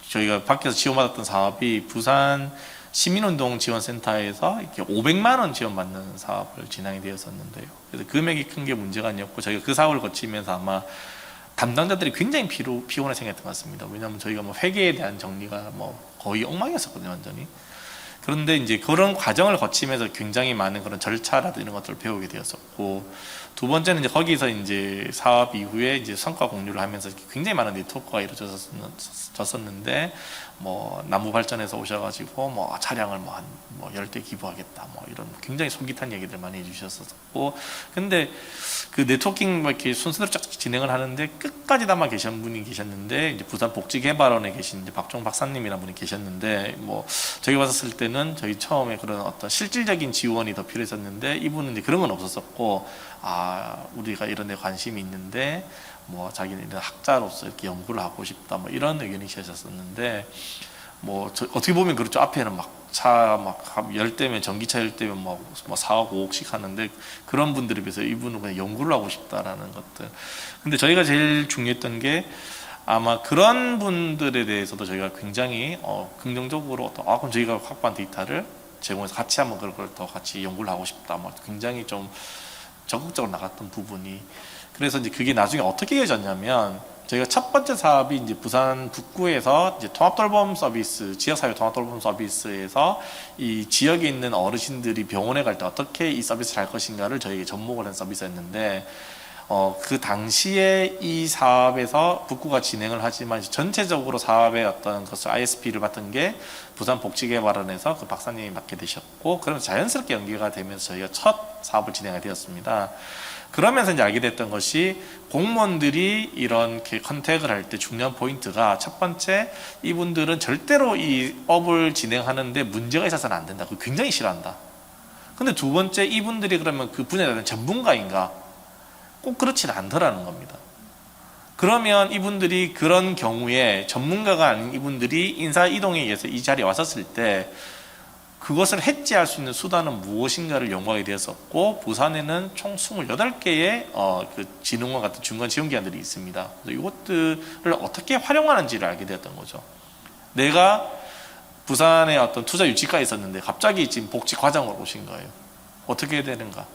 저희가 밖에서 지원받았던 사업이 부산 시민운동 지원센터에서 이렇게 500만 원 지원받는 사업을 진행이 되었었는데요. 그래서 금액이 큰 게 문제가 아니었고 저희가 그 사업을 거치면서 아마 담당자들이 굉장히 피곤해 생겼던 것 같습니다. 왜냐하면 저희가 뭐 회계에 대한 정리가 거의 엉망이었었거든요, 완전히. 그런데 이제 그런 과정을 거치면서 굉장히 많은 그런 절차라든지 이런 것들을 배우게 되었었고, 두 번째는 이제 거기서 이제 사업 이후에 이제 성과 공유를 하면서 굉장히 많은 네트워크가 이루어졌었는데, 나무 발전에서 오셔가지고 차량을 한 10대 기부하겠다 이런 굉장히 솔깃한 얘기들 많이 해주셨었고, 근데 그 네트워킹 이렇게 순서대로 쫙 진행을 하는데 끝까지 담아 계신 분이 계셨는데, 이제 부산 복지개발원에 계신 이제 박종 박사님이라는 분이 계셨는데, 저희 봤었을 때는 저희 처음에 그런 어떤 실질적인 지원이 더 필요했었는데, 이분은 이제 그런 건 없었었고, 우리가 이런 데 관심이 있는데 자기는 이런 학자로서 이렇게 연구를 하고 싶다 이런 의견이 계셨었는데, 어떻게 보면 그렇죠. 앞에는 차 10대면 전기차 10대면 4억 5억씩 하는데, 그런 분들에 비해서 이분은 그냥 연구를 하고 싶다라는 것들. 근데 저희가 제일 중요했던 게 아마 그런 분들에 대해서도 저희가 굉장히 긍정적으로 그럼 저희가 확보한 데이터를 제공해서 같이 한번 그걸 더 같이 연구를 하고 싶다 굉장히 좀 적극적으로 나갔던 부분이, 그래서 이제 그게 나중에 어떻게 이어졌냐면 저희가 첫 번째 사업이 이제 부산 북구에서 이제 통합돌봄 서비스, 지역사회 통합돌봄 서비스에서 이 지역에 있는 어르신들이 병원에 갈 때 어떻게 이 서비스를 할 것인가를 저희에게 접목을 한 서비스였는데, 그 당시에 이 사업에서 북구가 진행을 하지만 전체적으로 사업의 어떤 것을 ISP를 맡은 게 부산복지개발원에서 그 박사님이 맡게 되셨고, 그러면서 자연스럽게 연계가 되면서 저희가 첫 사업을 진행하게 되었습니다. 그러면서 이제 알게 됐던 것이 공무원들이 이런 컨택을 할 때 중요한 포인트가 첫 번째, 이분들은 절대로 이 업을 진행하는데 문제가 있어서는 안 된다. 그거 굉장히 싫어한다. 근데 두 번째, 이분들이 그러면 그 분야에 대한 전문가인가? 꼭 그렇지는 않더라는 겁니다. 그러면 이분들이 그런 경우에 전문가가 아닌 이분들이 인사 이동에 의해서 이 자리에 왔었을 때 그것을 해지할 수 있는 수단은 무엇인가를 연구하게 되었었고, 부산에는 총 28개의 그 진흥원 같은 중간 지원기관들이 있습니다. 그래서 이것들을 어떻게 활용하는지를 알게 되었던 거죠. 내가 부산에 어떤 투자 유치과에 있었는데 갑자기 지금 복지 과장으로 오신 거예요. 어떻게 해야 되는가?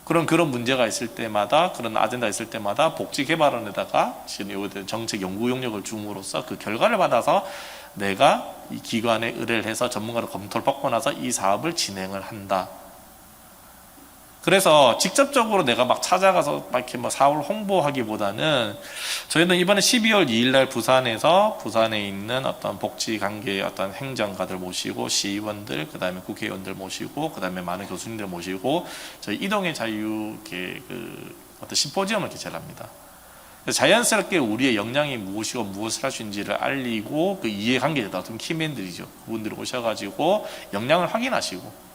그런 문제가 있을 때마다, 그런 아젠다 있을 때마다 복지개발원에다가 지금 정책 연구 용역을 줌으로써 그 결과를 받아서 내가 이 기관에 의뢰를 해서 전문가로 검토를 받고 나서 이 사업을 진행을 한다. 그래서 직접적으로 내가 막 찾아가서 막 이렇게 사업을 홍보하기보다는 저희는 이번에 12월 2일 날 부산에 있는 어떤 복지 관계의 어떤 행정가들 모시고, 시의원들, 그 다음에 국회의원들 모시고, 그 다음에 많은 교수님들 모시고, 저희 이동의 자유 어떤 심포지엄을 개최를 합니다. 자연스럽게 우리의 역량이 무엇이고 무엇을 할 수 있는지를 알리고, 그 이해관계자 어떤 키맨들이죠. 그분들이 오셔가지고 역량을 확인하시고,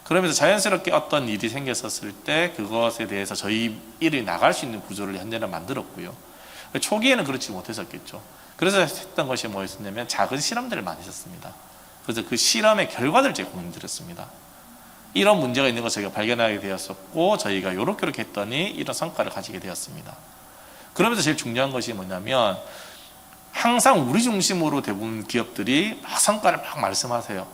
그러면서 자연스럽게 어떤 일이 생겼었을 때 그것에 대해서 저희 일이 나갈 수 있는 구조를 현재는 만들었고요. 초기에는 그렇지 못했었겠죠. 그래서 했던 것이 뭐였었냐면 작은 실험들을 많이 했었습니다. 그래서 그 실험의 결과들을 제가 공유드렸습니다. 이런 문제가 있는 것을 저희가 발견하게 되었었고, 저희가 요렇게 했더니 이런 성과를 가지게 되었습니다. 그러면서 제일 중요한 것이 뭐냐면, 항상 우리 중심으로 대부분 기업들이 막 성과를 막 말씀하세요.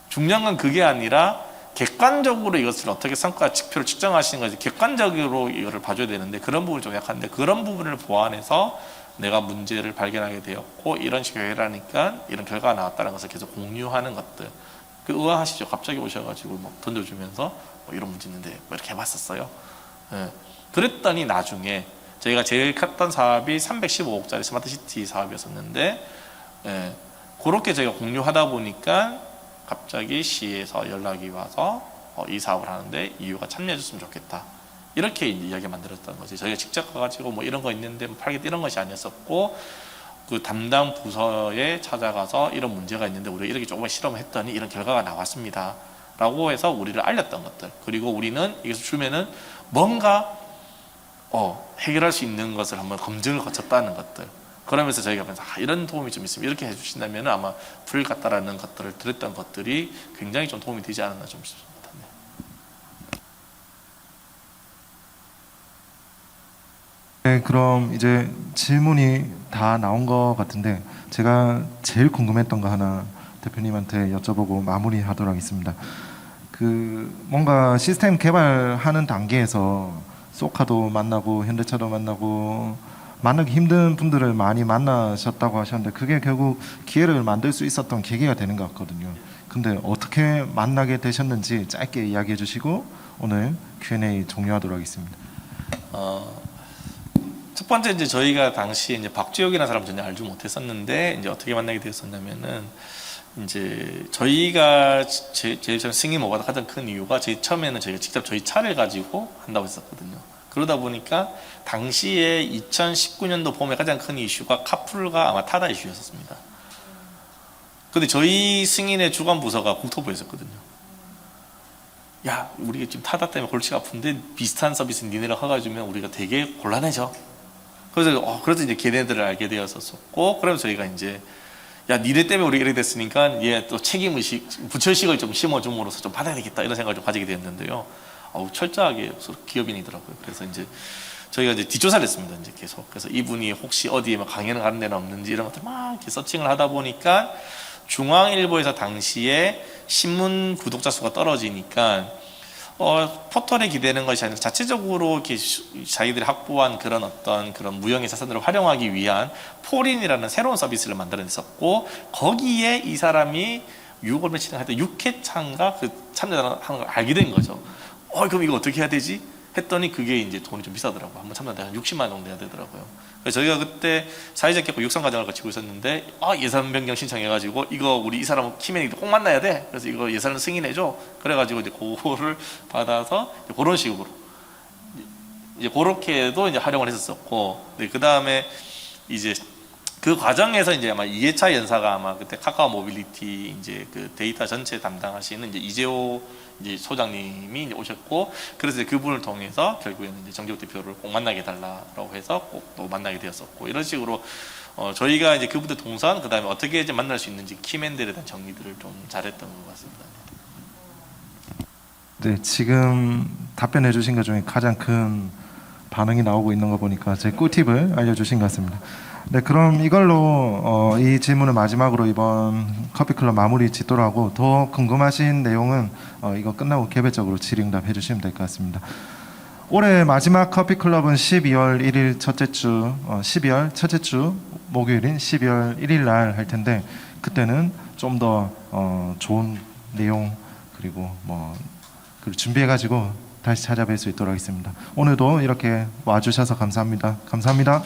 중요한 건 그게 아니라 객관적으로 이것을 어떻게 성과 지표를 측정하시는 것이, 객관적으로 이거를 봐줘야 되는데 그런 부분이 좀 약한데, 그런 부분을 보완해서 내가 문제를 발견하게 되었고 이런 식으로 해라니까 이런 결과가 나왔다는 것을 계속 공유하는 것들. 그 의아하시죠? 갑자기 오셔가지고 막 던져주면서 이런 문제 있는데 뭐 이렇게 해봤었어요. 예. 그랬더니 나중에 저희가 제일 컸던 사업이 315억짜리 스마트시티 사업이었었는데, 예. 그렇게 저희가 공유하다 보니까 갑자기 시에서 연락이 와서 이 사업을 하는데 이유가 참여해줬으면 좋겠다. 이렇게 이야기 만들었던 거지. 저희가 직접 가가지고 뭐 이런 거 있는데 팔겠다 이런 것이 아니었었고, 그 담당 부서에 찾아가서 이런 문제가 있는데 우리가 이렇게 조금 실험을 했더니 이런 결과가 나왔습니다. 라고 해서 우리를 알렸던 것들. 그리고 우리는 이것을 주면은 뭔가 해결할 수 있는 것을 한번 검증을 거쳤다는 것들. 그러면서 저희가 이런 도움이 좀 있으면 이렇게 해주신다면 아마 풀 같다라는 것들을 들었던 것들이 굉장히 좀 도움이 되지 않았나 좀 싶습니다. 네, 그럼 이제 질문이 다 나온 것 같은데 제가 제일 궁금했던 거 하나 대표님한테 여쭤보고 마무리하도록 하겠습니다. 그 뭔가 시스템 개발하는 단계에서 소카도 만나고 현대차도 만나기 힘든 분들을 많이 만나셨다고 하셨는데 그게 결국 기회를 만들 수 있었던 계기가 되는 것 같거든요. 근데 어떻게 만나게 되셨는지 짧게 이야기해 주시고 오늘 Q&A 종료하도록 하겠습니다. 첫 번째 이제 저희가 당시에 이제 박주혁이라는 사람 전혀 알지 못했었는데 이제 어떻게 만나게 되었었냐면은 이제 저희가 제일 처음 승인 오가다 가장 큰 이유가 제일 처음에는 저희가 직접 저희 차를 가지고 한다고 했었거든요. 그러다 보니까 당시에 2019년도 봄에 가장 큰 이슈가 카풀과 아마 타다 이슈였었습니다. 근데 저희 승인의 주관 부서가 국토부였었거든요. 야, 우리가 지금 타다 때문에 골치가 아픈데 비슷한 서비스 니네랑 해가지면 우리가 되게 곤란해져. 그래서 이제 걔네들을 알게 되었었고, 그러면서 저희가 이제 야, 니네 때문에 우리가 이렇게 됐으니까 얘 또 책임의식, 부처의식을 좀 심어줌으로써 좀 받아야 되겠다 이런 생각을 좀 가지게 되었는데요. 철저하게 기업인이더라고요. 그래서 이제 저희가 이제 뒷조사를 했습니다. 이제 계속. 그래서 이분이 혹시 어디에 강연을 가는 데는 없는지 이런 것들 막 이렇게 서칭을 하다 보니까 중앙일보에서 당시에 신문 구독자 수가 떨어지니까 포털에 기대는 것이 아니라 자체적으로 이렇게 자기들이 확보한 그런 어떤 그런 무형의 자산들을 활용하기 위한 폴인이라는 새로운 서비스를 만들어냈었고, 거기에 이 사람이 6월 며칠 할 때 6회차인가 그 참여하는 걸 알게 된 거죠. 그럼 이거 어떻게 해야 되지? 했더니 그게 이제 돈이 좀 비싸더라고요. 한번 참여할 때 한 60만 원 정도 해야 되더라고요. 그래서 저희가 그때 사회적 개혁 육성 과정을 거치고 있었는데 예산 변경 신청해가지고 이거 우리 이 사람 키맨이 꼭 만나야 돼. 그래서 이거 예산을 승인해줘. 그래가지고 이제 그거를 받아서 그런 식으로 이제 그렇게도 이제 활용을 했었고, 그 다음에 이제 그 과정에서 이제 아마 2회차 연사가 아마 그때 카카오 모빌리티 이제 그 데이터 전체 담당하시는 이제 이재호 이제 소장님이 이제 오셨고, 그래서 이제 그분을 통해서 결국에는 이제 정재욱 대표를 꼭 만나게 달라고 해서 꼭 또 만나게 되었었고, 이런 식으로 저희가 이제 그분들 동선, 그 다음에 어떻게 이제 만날 수 있는지 키맨들에 대한 정리들을 좀 잘했던 것 같습니다. 네, 지금 답변해 주신 것 중에 가장 큰 반응이 나오고 있는 거 보니까 제 꿀팁을 알려주신 것 같습니다. 네, 그럼 이걸로 이 질문을 마지막으로 이번 커피클럽 마무리 짓도록 하고, 더 궁금하신 내용은 이거 끝나고 개별적으로 질의응답 해주시면 될 것 같습니다. 올해 마지막 커피클럽은 12월 1일 첫째 주, 12월 첫째 주 목요일인 12월 1일 날 할 텐데, 그때는 좀 더 좋은 내용 그리고 그걸 준비해가지고 다시 찾아뵐 수 있도록 하겠습니다. 오늘도 이렇게 와주셔서 감사합니다. 감사합니다.